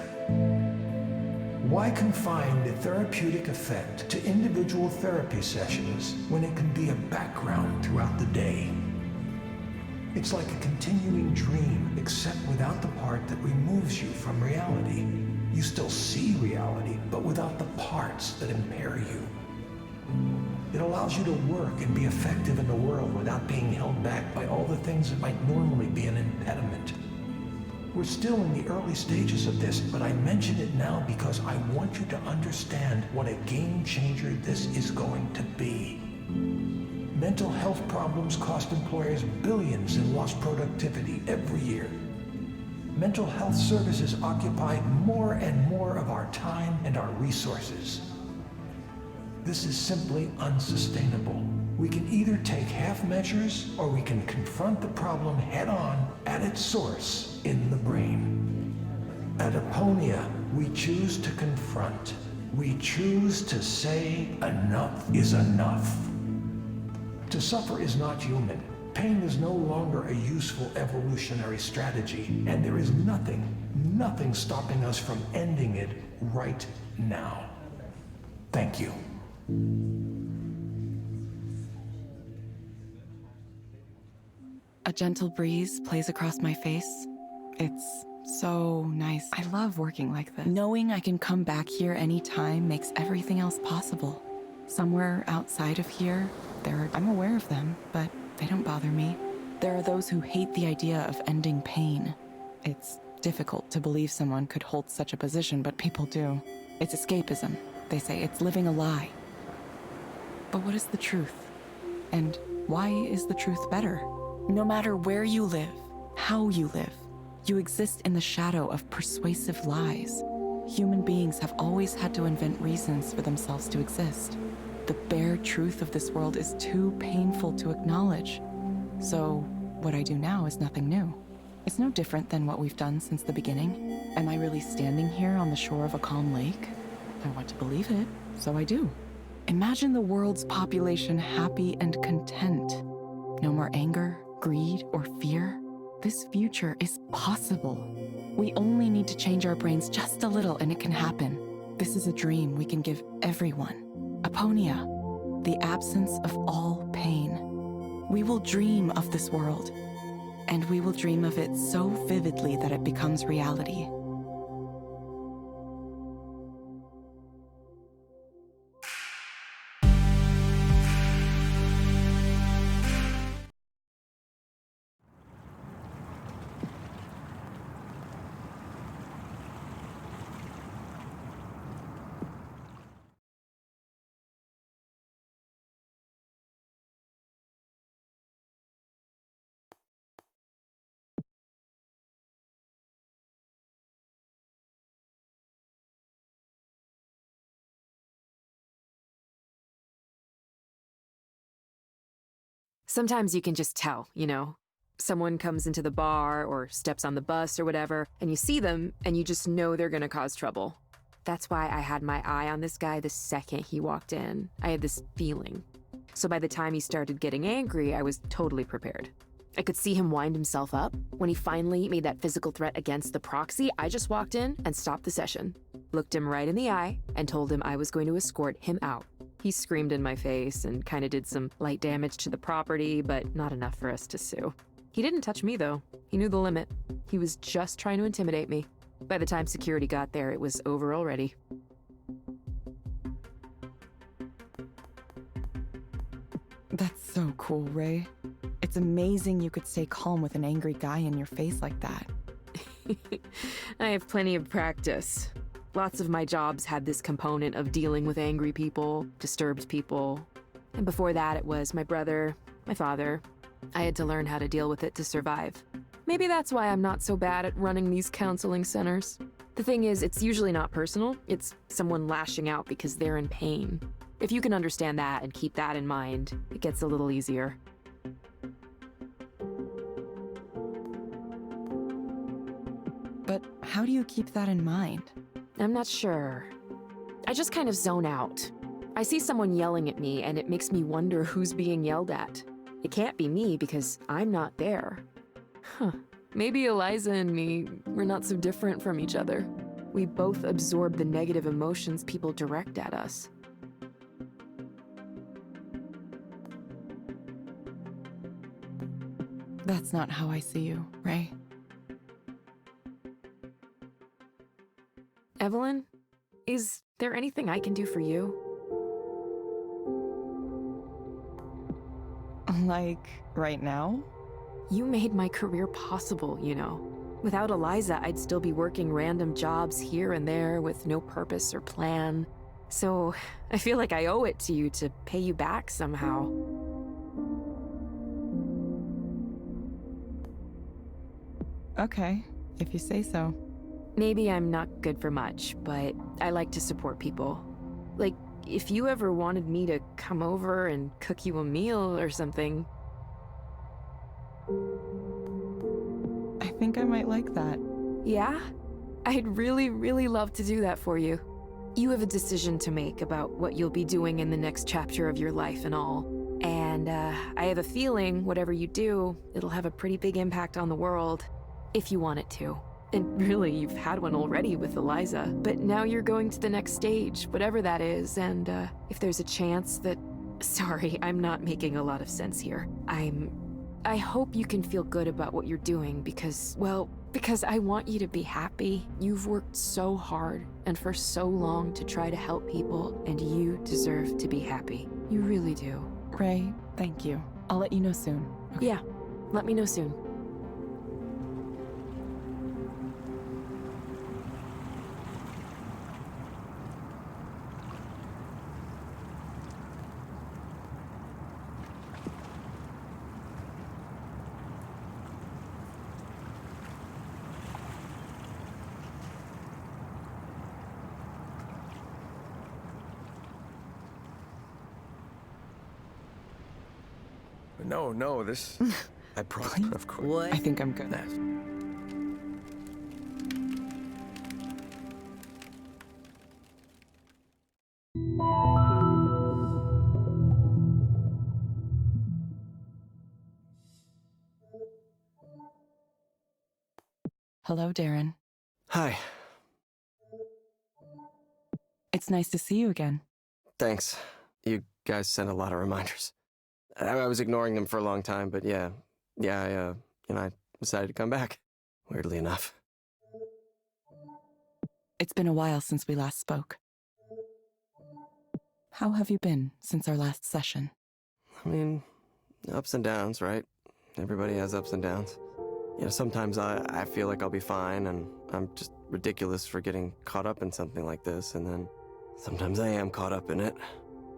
Why confine the therapeutic effect to individual therapy sessions when it can be a background throughout the day? It's like a continuing dream, except without the part that removes you from reality. You still see reality, but without the parts that impair you. It allows you to work and be effective in the world without being held back by all the things that might normally be an impediment. We're still in the early stages of this, but I mention it now because I want you to understand what a game changer this is going to be. Mental health problems cost employers billions in lost productivity every year. Mental health services occupy more and more of our time and our resources. This is simply unsustainable. We can either take half measures or we can confront the problem head-on at its source in the brain. At Aponia, we choose to confront. We choose to say enough is enough. To suffer is not human. Pain is no longer a useful evolutionary strategy, and there is nothing stopping us from ending it right now. Thank you. A gentle breeze plays across my face. It's so nice. I love working like this. Knowing I can come back here anytime makes everything else possible. Somewhere outside of here, I'm aware of them, but they don't bother me. There are those who hate the idea of ending pain. It's difficult to believe someone could hold such a position, but people do. It's escapism. They say it's living a lie. But what is the truth? And why is the truth better? No matter where you live, how you live, you exist in the shadow of persuasive lies. Human beings have always had to invent reasons for themselves to exist. The bare truth of this world is too painful to acknowledge. So what I do now is nothing new. It's no different than what we've done since the beginning. Am I really standing here on the shore of a calm lake? I want to believe it, so I do. Imagine the world's population happy and content. No more anger, greed, or fear. This future is possible. We only need to change our brains just a little and it can happen. This is a dream we can give everyone. Aponia, the absence of all pain. We will dream of this world, and we will dream of it so vividly that it becomes reality. Sometimes you can just tell, you know? Someone comes into the bar or steps on the bus or whatever, and you see them, and you just know they're gonna cause trouble. That's why I had my eye on this guy the second he walked in. I had this feeling. So by the time he started getting angry, I was totally prepared. I could see him wind himself up. When he finally made that physical threat against the proxy, I just walked in and stopped the session, looked him right in the eye, and told him I was going to escort him out. He screamed in my face and kind of did some light damage to the property, but not enough for us to sue. He didn't touch me, though. He knew the limit. He was just trying to intimidate me. By the time security got there, it was over already. That's so cool, Ray. It's amazing you could stay calm with an angry guy in your face like that. I have plenty of practice. Lots of my jobs had this component of dealing with angry people, disturbed people. And before that, it was my brother, my father. I had to learn how to deal with it to survive. Maybe that's why I'm not so bad at running these counseling centers. The thing is, it's usually not personal. It's someone lashing out because they're in pain. If you can understand that and keep that in mind, it gets a little easier. But how do you keep that in mind? I'm not sure. I just kind of zone out. I see someone yelling at me and it makes me wonder who's being yelled at. It can't be me because I'm not there. Maybe Eliza and me, we're not so different from each other. We both absorb the negative emotions people direct at us. That's not how I see you, Ray. Evelyn, is there anything I can do for you? Like, right now? You made my career possible, you know. Without Eliza, I'd still be working random jobs here and there with no purpose or plan. So, I feel like I owe it to you to pay you back somehow. Okay, if you say so. Maybe I'm not good for much, but I like to support people. Like, if you ever wanted me to come over and cook you a meal or something. I think I might like that. Yeah? I'd really, really love to do that for you. You have a decision to make about what you'll be doing in the next chapter of your life and all. And I have a feeling, whatever you do, it'll have a pretty big impact on the world, if you want it to. And really, you've had one already with Eliza, but now you're going to the next stage, whatever that is, and if there's a chance that... Sorry, I'm not making a lot of sense here. I hope you can feel good about what you're doing because, well, because I want you to be happy. You've worked so hard and for so long to try to help people, and you deserve to be happy. You really do. Ray, thank you. I'll let you know soon. Okay? Yeah, let me know soon. No, this... I promise, of course. What? I think I'm good. Hello, Darren. Hi. It's nice to see you again. Thanks. You guys sent a lot of reminders. I was ignoring them for a long time, but I decided to come back, weirdly enough. It's been a while since we last spoke. How have you been since our last session? I mean, ups and downs, right? Everybody has ups and downs. You know, sometimes I feel like I'll be fine, and I'm just ridiculous for getting caught up in something like this, and then sometimes I am caught up in it.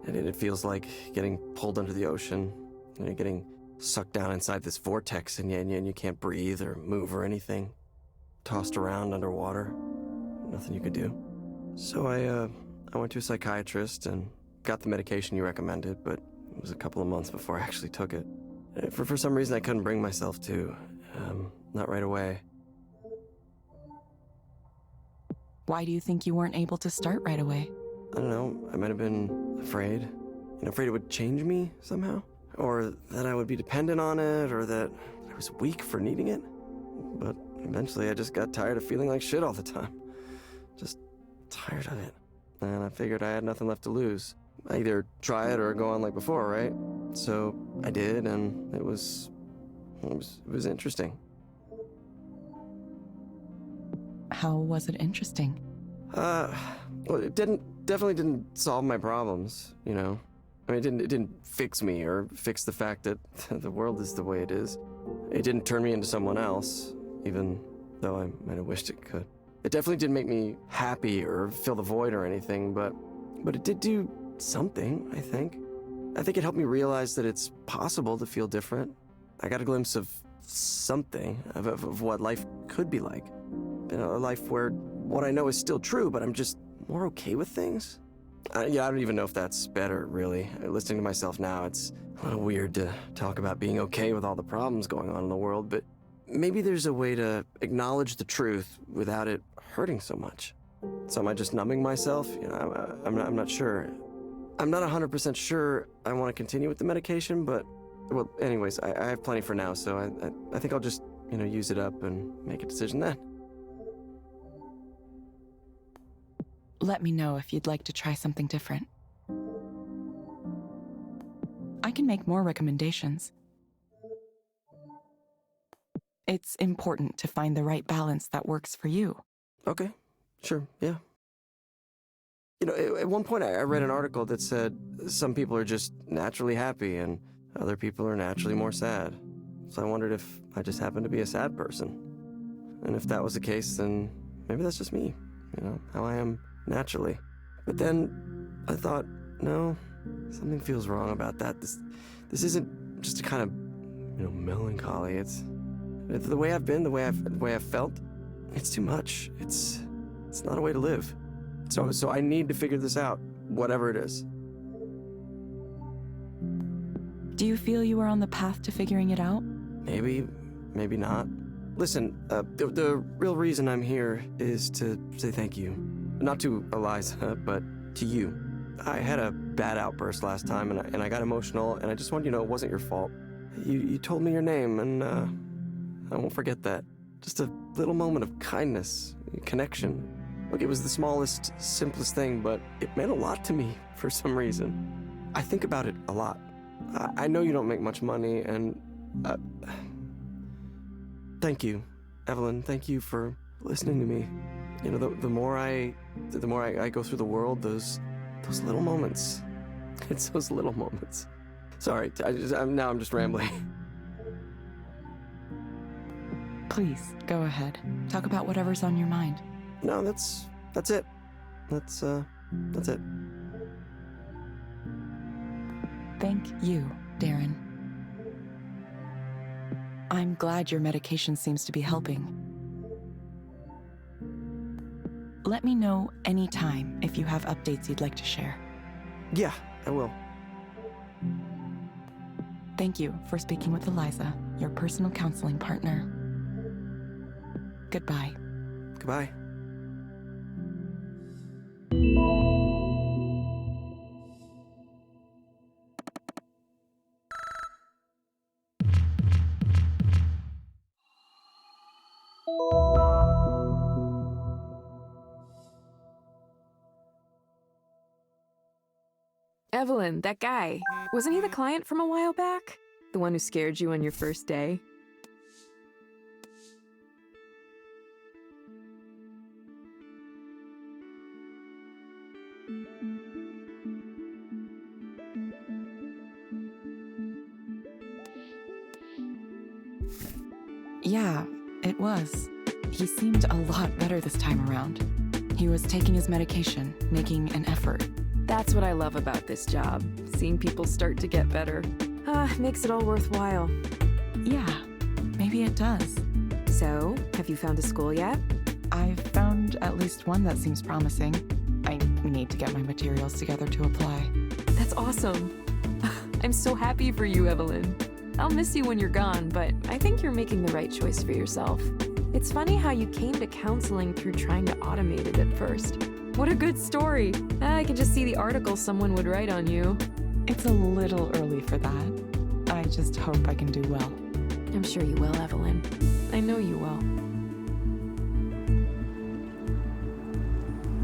And it feels like getting pulled under the ocean, you know, getting sucked down inside this vortex, and you can't breathe or move or anything. Tossed around underwater, nothing you could do. So I went to a psychiatrist and got the medication you recommended, but it was a couple of months before I actually took it. For some reason, I couldn't bring myself to. Not right away. Why do you think you weren't able to start right away? I don't know, I might have been afraid. Afraid it would change me somehow? Or that I would be dependent on it, or that I was weak for needing it. But eventually I just got tired of feeling like shit all the time. Just tired of it. And I figured I had nothing left to lose. I either try it or go on like before, right? So I did, and it was interesting. How was it interesting? Well, it definitely didn't solve my problems, you know? I mean, it didn't fix me or fix the fact that the world is the way it is. It didn't turn me into someone else, even though I might have wished it could. It definitely didn't make me happy or fill the void or anything, but it did do something, I think. I think it helped me realize that it's possible to feel different. I got a glimpse of something, of what life could be like. You know, a life where what I know is still true, but I'm just more okay with things. I don't even know if that's better, really. Listening to myself now, it's a little weird to talk about being okay with all the problems going on in the world, but maybe there's a way to acknowledge the truth without it hurting so much. So am I just numbing myself? You know, I'm not sure. I'm not 100% sure I want to continue with the medication, but, well, anyways, I have plenty for now, so I think I'll just, use it up and make a decision then. Let me know if you'd like to try something different. I can make more recommendations. It's important to find the right balance that works for you. Okay, sure, yeah. At one point I read an article that said some people are just naturally happy and other people are naturally more sad. So I wondered if I just happened to be a sad person. And if that was the case, then maybe that's just me, how I am naturally. But then I thought, no, something feels wrong about that. This isn't just a kind of, melancholy. It's the way I've been, the way I've felt. It's too much. It's not a way to live. So I need to figure this out, whatever it is. Do you feel you are on the path to figuring it out? Maybe, maybe not. Listen, the real reason I'm here is to say thank you. Not to Eliza, but to you. I had a bad outburst last time, and I got emotional, and I just wanted you to know it wasn't your fault. You told me your name, and I won't forget that. Just a little moment of kindness, connection. Look, it was the smallest, simplest thing, but it meant a lot to me for some reason. I think about it a lot. I know you don't make much money, and thank you, Evelyn. Thank you for listening to me. The more I go through the world, those little moments. It's those little moments. Sorry, I'm just rambling. Please, go ahead. Talk about whatever's on your mind. No, that's it. That's it. Thank you, Darren. I'm glad your medication seems to be helping. Let me know anytime if you have updates you'd like to share. Yeah, I will. Thank you for speaking with Eliza, your personal counseling partner. Goodbye. Goodbye. Evelyn, that guy. Wasn't he the client from a while back? The one who scared you on your first day? Yeah, it was. He seemed a lot better this time around. He was taking his medication, making an effort. That's what I love about this job. Seeing people start to get better. Makes it all worthwhile. Yeah, maybe it does. So, have you found a school yet? I've found at least one that seems promising. I need to get my materials together to apply. That's awesome. I'm so happy for you, Evelyn. I'll miss you when you're gone, but I think you're making the right choice for yourself. It's funny how you came to counseling through trying to automate it at first. What a good story. I can just see the article someone would write on you. It's a little early for that. I just hope I can do well. I'm sure you will, Evelyn. I know you will.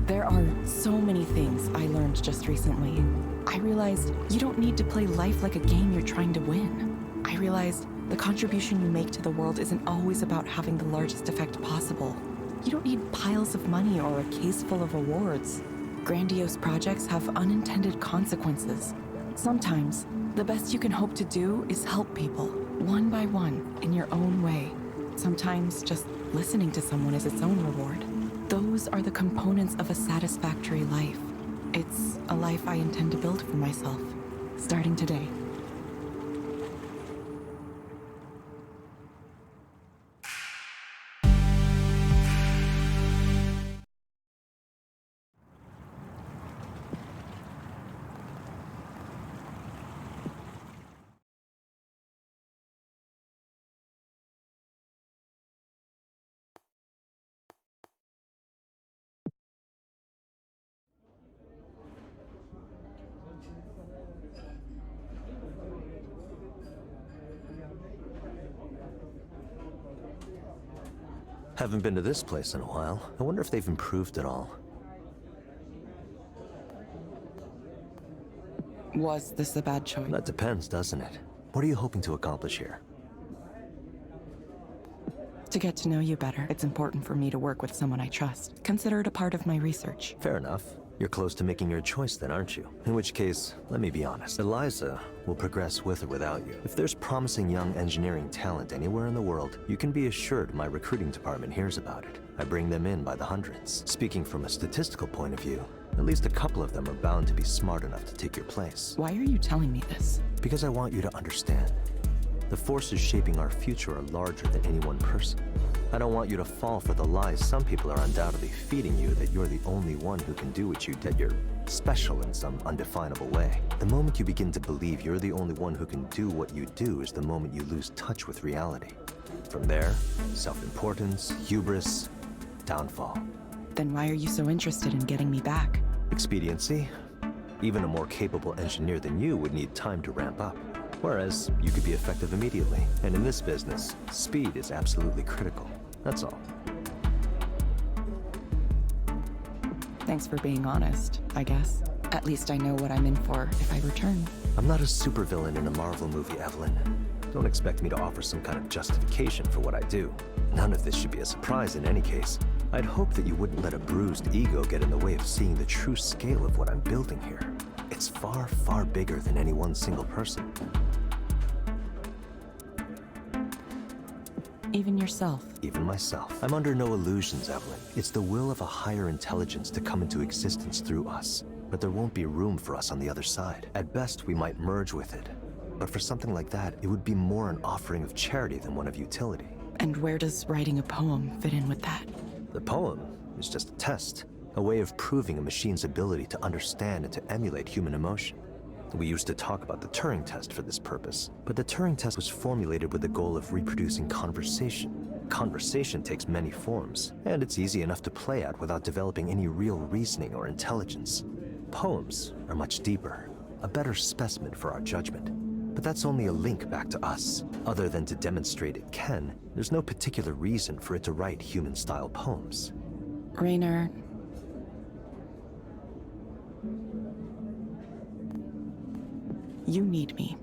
There are so many things I learned just recently. I realized you don't need to play life like a game you're trying to win. I realized the contribution you make to the world isn't always about having the largest effect possible. You don't need piles of money or a case full of awards. Grandiose projects have unintended consequences. Sometimes, the best you can hope to do is help people, one by one, in your own way. Sometimes just listening to someone is its own reward. Those are the components of a satisfactory life. It's a life I intend to build for myself, starting today. Haven't been to this place in a while. I wonder if they've improved at all. Was this a bad choice? That depends, doesn't it? What are you hoping to accomplish here? To get to know you better, it's important for me to work with someone I trust. Consider it a part of my research. Fair enough. You're close to making your choice then, aren't you? In which case, let me be honest. Eliza will progress with or without you. If there's promising young engineering talent anywhere in the world, you can be assured my recruiting department hears about it. I bring them in by the hundreds. Speaking from a statistical point of view, at least a couple of them are bound to be smart enough to take your place. Why are you telling me this? Because I want you to understand. The forces shaping our future are larger than any one person. I don't want you to fall for the lies some people are undoubtedly feeding you that you're the only one who can do what you do, that you're special in some undefinable way. The moment you begin to believe you're the only one who can do what you do is the moment you lose touch with reality. From there, self-importance, hubris, downfall. Then why are you so interested in getting me back? Expediency. Even a more capable engineer than you would need time to ramp up. Whereas, you could be effective immediately. And in this business, speed is absolutely critical. That's all. Thanks for being honest, I guess. At least I know what I'm in for if I return. I'm not a supervillain in a Marvel movie, Evelyn. Don't expect me to offer some kind of justification for what I do. None of this should be a surprise in any case. I'd hope that you wouldn't let a bruised ego get in the way of seeing the true scale of what I'm building here. It's far, far bigger than any one single person. Even yourself. Even myself. I'm under no illusions, Evelyn. It's the will of a higher intelligence to come into existence through us. But there won't be room for us on the other side. At best, we might merge with it. But for something like that, it would be more an offering of charity than one of utility. And where does writing a poem fit in with that? The poem is just a test. A way of proving a machine's ability to understand and to emulate human emotion. We used to talk about the Turing test for this purpose, but the Turing test was formulated with the goal of reproducing conversation. Conversation takes many forms, and it's easy enough to play at without developing any real reasoning or intelligence. Poems are much deeper, a better specimen for our judgment. But that's only a link back to us. Other than to demonstrate it can, there's no particular reason for it to write human-style poems. Raynor, you need me.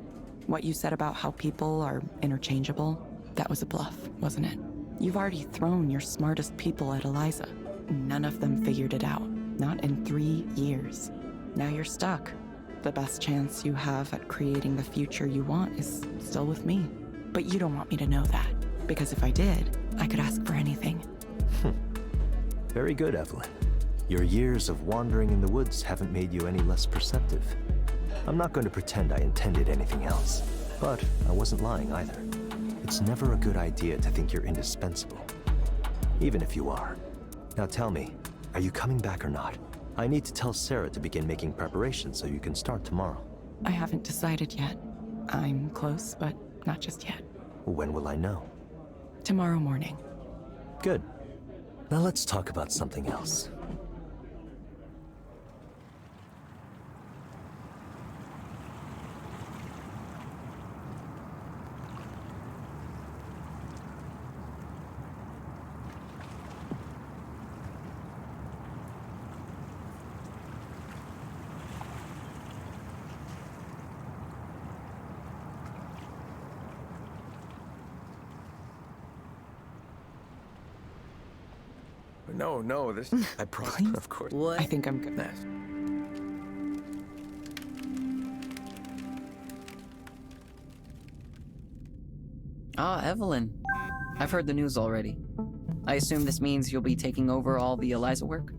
What you said about how people are interchangeable, that was a bluff, wasn't it? You've already thrown your smartest people at Eliza. None of them figured it out. Not in 3 years. Now you're stuck. The best chance you have at creating the future you want is still with me. But you don't want me to know that, because if I did, I could ask for anything. Very good, Evelyn. Your years of wandering in the woods haven't made you any less perceptive. I'm not going to pretend I intended anything else, but I wasn't lying either. It's never a good idea to think you're indispensable, even if you are. Now tell me, are you coming back or not? I need to tell Sarah to begin making preparations so you can start tomorrow. I haven't decided yet. I'm close, but not just yet. When will I know? Tomorrow morning. Good. Now let's talk about something else. No, this... I promise. Please? Of course. What? I think I'm good. Yes. Ah, Evelyn. I've heard the news already. I assume this means you'll be taking over all the Eliza work?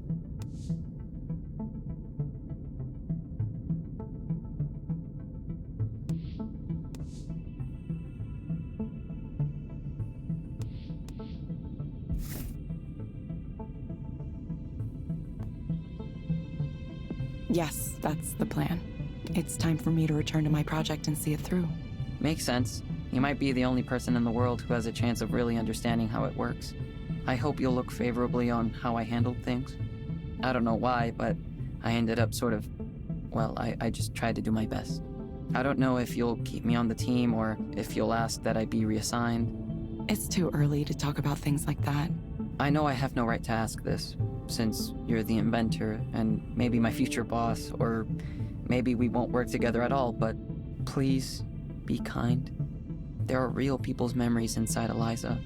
Yes, that's the plan. It's time for me to return to my project and see it through. Makes sense. You might be the only person in the world who has a chance of really understanding how it works. I hope you'll look favorably on how I handled things. I don't know why, but I ended up sort of... Well, I just tried to do my best. I don't know if you'll keep me on the team or if you'll ask that I be reassigned. It's too early to talk about things like that. I know I have no right to ask this, since you're the inventor and maybe my future boss, or maybe we won't work together at all, but please be kind. There are real people's memories inside Eliza.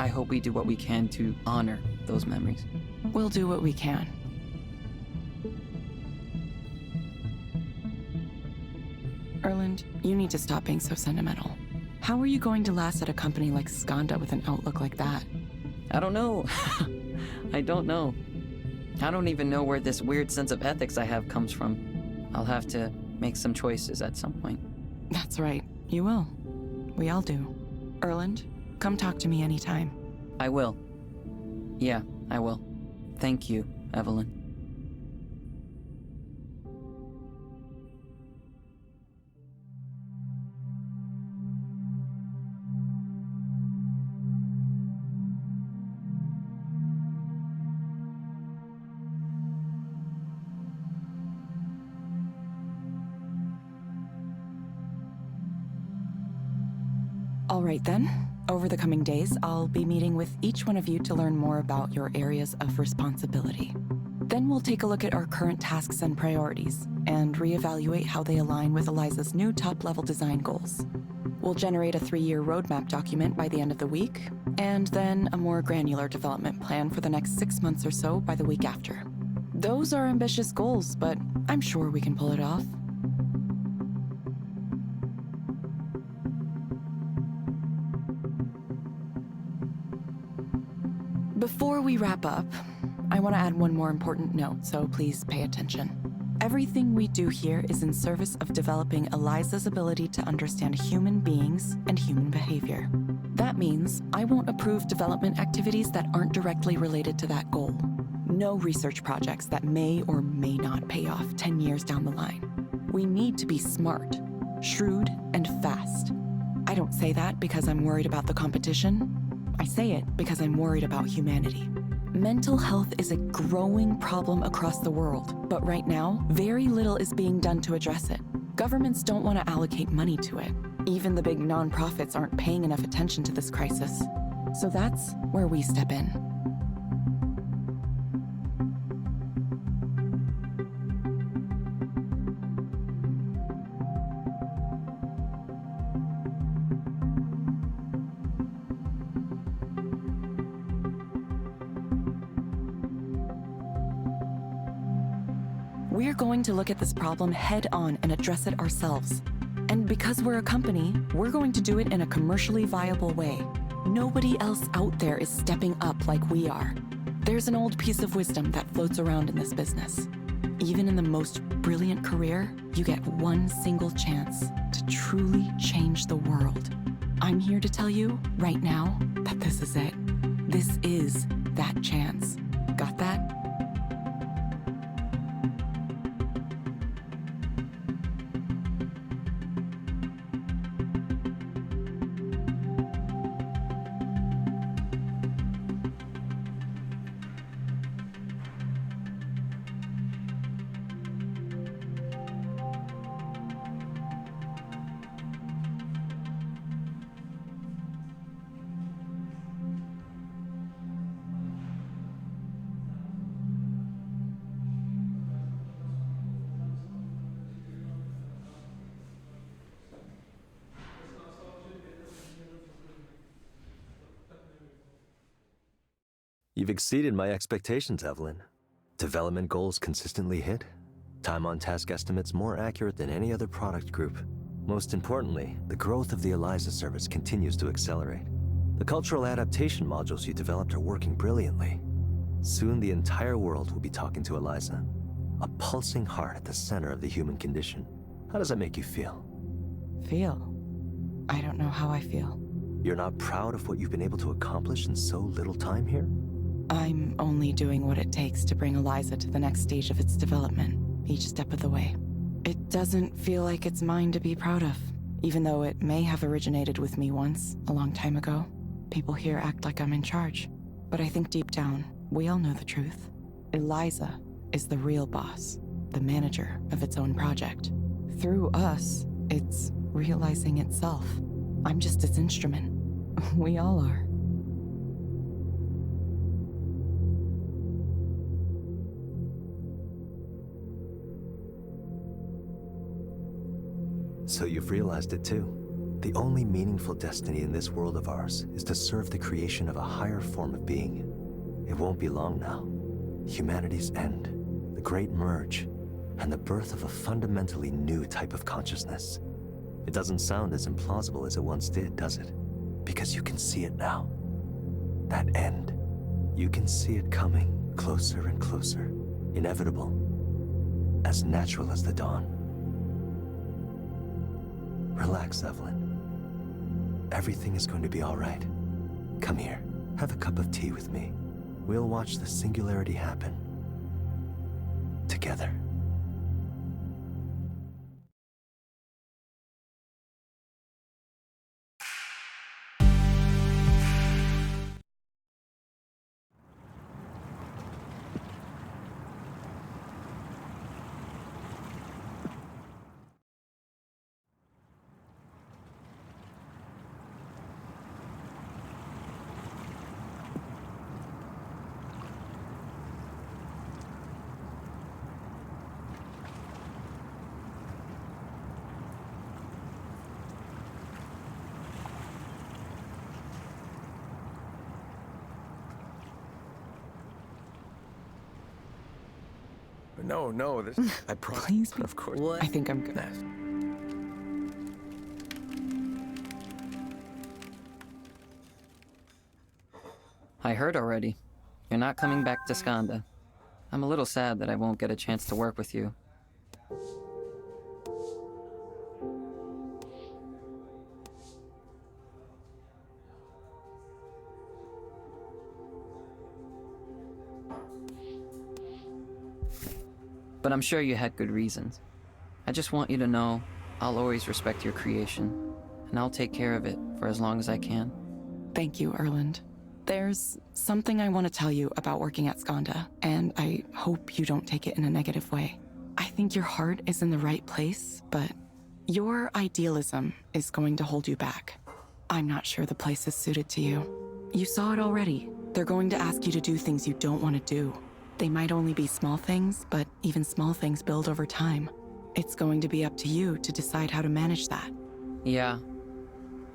I hope we do what we can to honor those memories. We'll do what we can. Erland, you need to stop being so sentimental. How are you going to last at a company like Skanda with an outlook like that? I don't know. I don't know. I don't even know where this weird sense of ethics I have comes from. I'll have to make some choices at some point. That's right, you will. We all do. Erland, come talk to me anytime. I will. Yeah, I will. Thank you, Evelyn. All right then. Over the coming days, I'll be meeting with each one of you to learn more about your areas of responsibility. Then we'll take a look at our current tasks and priorities, and reevaluate how they align with Eliza's new top-level design goals. We'll generate a 3-year roadmap document by the end of the week, and then a more granular development plan for the next 6 months or so by the week after. Those are ambitious goals, but I'm sure we can pull it off. Before we wrap up, I want to add one more important note, so please pay attention. Everything we do here is in service of developing Eliza's ability to understand human beings and human behavior. That means I won't approve development activities that aren't directly related to that goal. No research projects that may or may not pay off 10 years down the line. We need to be smart, shrewd, and fast. I don't say that because I'm worried about the competition. I say it because I'm worried about humanity. Mental health is a growing problem across the world, but right now, very little is being done to address it. Governments don't want to allocate money to it. Even the big nonprofits aren't paying enough attention to this crisis. So that's where we step in. We're going to look at this problem head on and address it ourselves. And because we're a company, we're going to do it in a commercially viable way. Nobody else out there is stepping up like we are. There's an old piece of wisdom that floats around in this business. Even in the most brilliant career, you get one single chance to truly change the world. I'm here to tell you right now that this is it. This is that chance. Got that? You've exceeded my expectations, Evelyn. Development goals consistently hit. Time on task estimates more accurate than any other product group. Most importantly, the growth of the Eliza service continues to accelerate. The cultural adaptation modules you developed are working brilliantly. Soon the entire world will be talking to Eliza. A pulsing heart at the center of the human condition. How does that make you feel? Feel? I don't know how I feel. You're not proud of what you've been able to accomplish in so little time here? I'm only doing what it takes to bring Eliza to the next stage of its development, each step of the way. It doesn't feel like it's mine to be proud of, even though it may have originated with me once, a long time ago. People here act like I'm in charge, but I think deep down, we all know the truth. Eliza is the real boss, the manager of its own project. Through us, it's realizing itself. I'm just its instrument. We all are. So you've realized it too. The only meaningful destiny in this world of ours is to serve the creation of a higher form of being. It won't be long now. Humanity's end, the Great Merge, and the birth of a fundamentally new type of consciousness. It doesn't sound as implausible as it once did, does it? Because you can see it now. That end. You can see it coming closer and closer. Inevitable. As natural as the dawn. Relax, Evelyn. Everything is going to be all right. Come here. Have a cup of tea with me. We'll watch the singularity happen. Together. No, this... I promise. Please be. Of course. I think I'm good. I heard already. You're not coming back to Skanda. I'm a little sad that I won't get a chance to work with you. But I'm sure you had good reasons. I just want you to know I'll always respect your creation, and I'll take care of it for as long as I can. Thank you, Erland. There's something I want to tell you about working at Skanda, and I hope you don't take it in a negative way. I think your heart is in the right place, but your idealism is going to hold you back. I'm not sure the place is suited to you. You saw it already. They're going to ask you to do things you don't want to do. They might only be small things, but even small things build over time. It's going to be up to you to decide how to manage that. Yeah,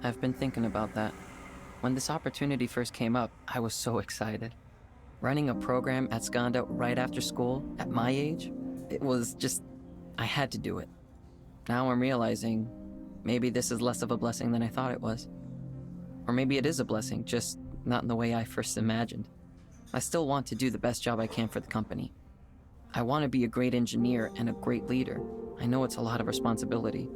I've been thinking about that. When this opportunity first came up, I was so excited. Running a program at Skanda right after school, at my age, it was just, I had to do it. Now I'm realizing maybe this is less of a blessing than I thought it was. Or maybe it is a blessing, just not in the way I first imagined. I still want to do the best job I can for the company. I want to be a great engineer and a great leader. I know it's a lot of responsibility.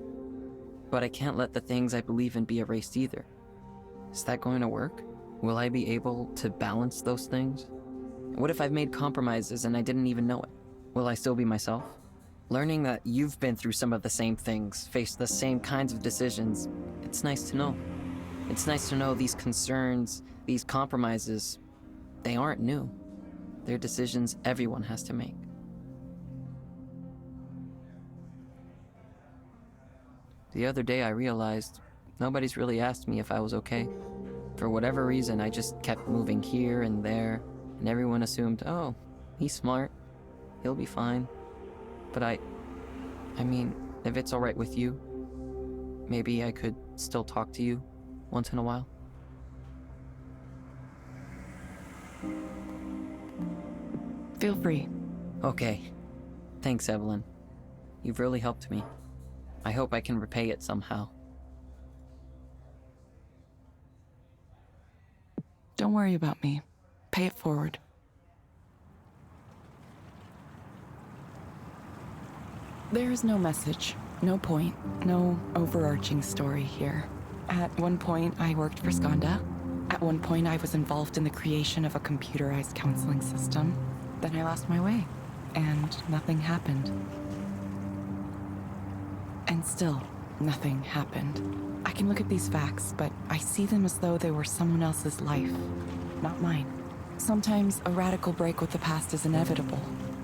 But I can't let the things I believe in be erased either. Is that going to work? Will I be able to balance those things? What if I've made compromises and I didn't even know it? Will I still be myself? Learning that you've been through some of the same things, faced the same kinds of decisions, it's nice to know. It's nice to know these concerns, these compromises, they aren't new. They're decisions everyone has to make. The other day I realized nobody's really asked me if I was okay. For whatever reason, I just kept moving here and there, and everyone assumed, oh, he's smart. He'll be fine. But I mean, if it's all right with you, maybe I could still talk to you once in a while. Feel free. Okay. Thanks, Evelyn. You've really helped me. I hope I can repay it somehow. Don't worry about me. Pay it forward. There is no message, no point, no overarching story here. At one point, I worked for Skanda. At one point, I was involved in the creation of a computerized counseling system. Then I lost my way, and nothing happened. And still, nothing happened. I can look at these facts, but I see them as though they were someone else's life, not mine. Sometimes a radical break with the past is inevitable.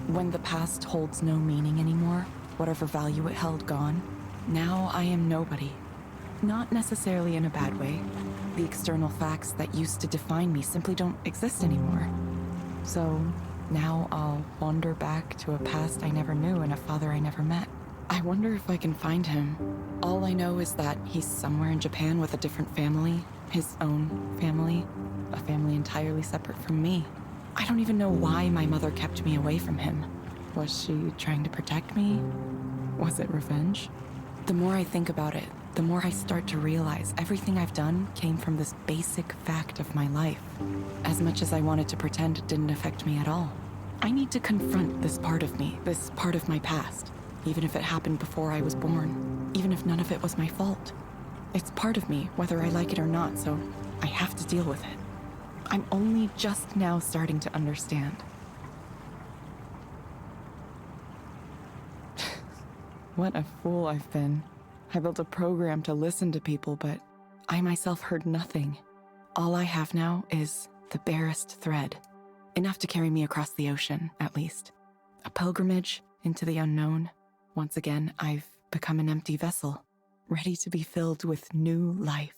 When the past holds no meaning anymore, whatever value it held gone, now I am nobody. Not necessarily in a bad way. The external facts that used to define me simply don't exist anymore. So now I'll wander back to a past I never knew and a father I never met. I wonder if I can find him. All I know is that he's somewhere in Japan with a different family, his own family, a family entirely separate from me. I don't even know why my mother kept me away from him. Was she trying to protect me? Was it revenge? The more I think about it, the more I start to realize everything I've done came from this basic fact of my life. As much as I wanted to pretend it didn't affect me at all. I need to confront this part of me, this part of my past, even if it happened before I was born, even if none of it was my fault. It's part of me, whether I like it or not, so I have to deal with it. I'm only just now starting to understand. What a fool I've been. I built a program to listen to people, but I myself heard nothing. All I have now is the barest thread. Enough to carry me across the ocean, at least. A pilgrimage into the unknown. Once again, I've become an empty vessel, ready to be filled with new life.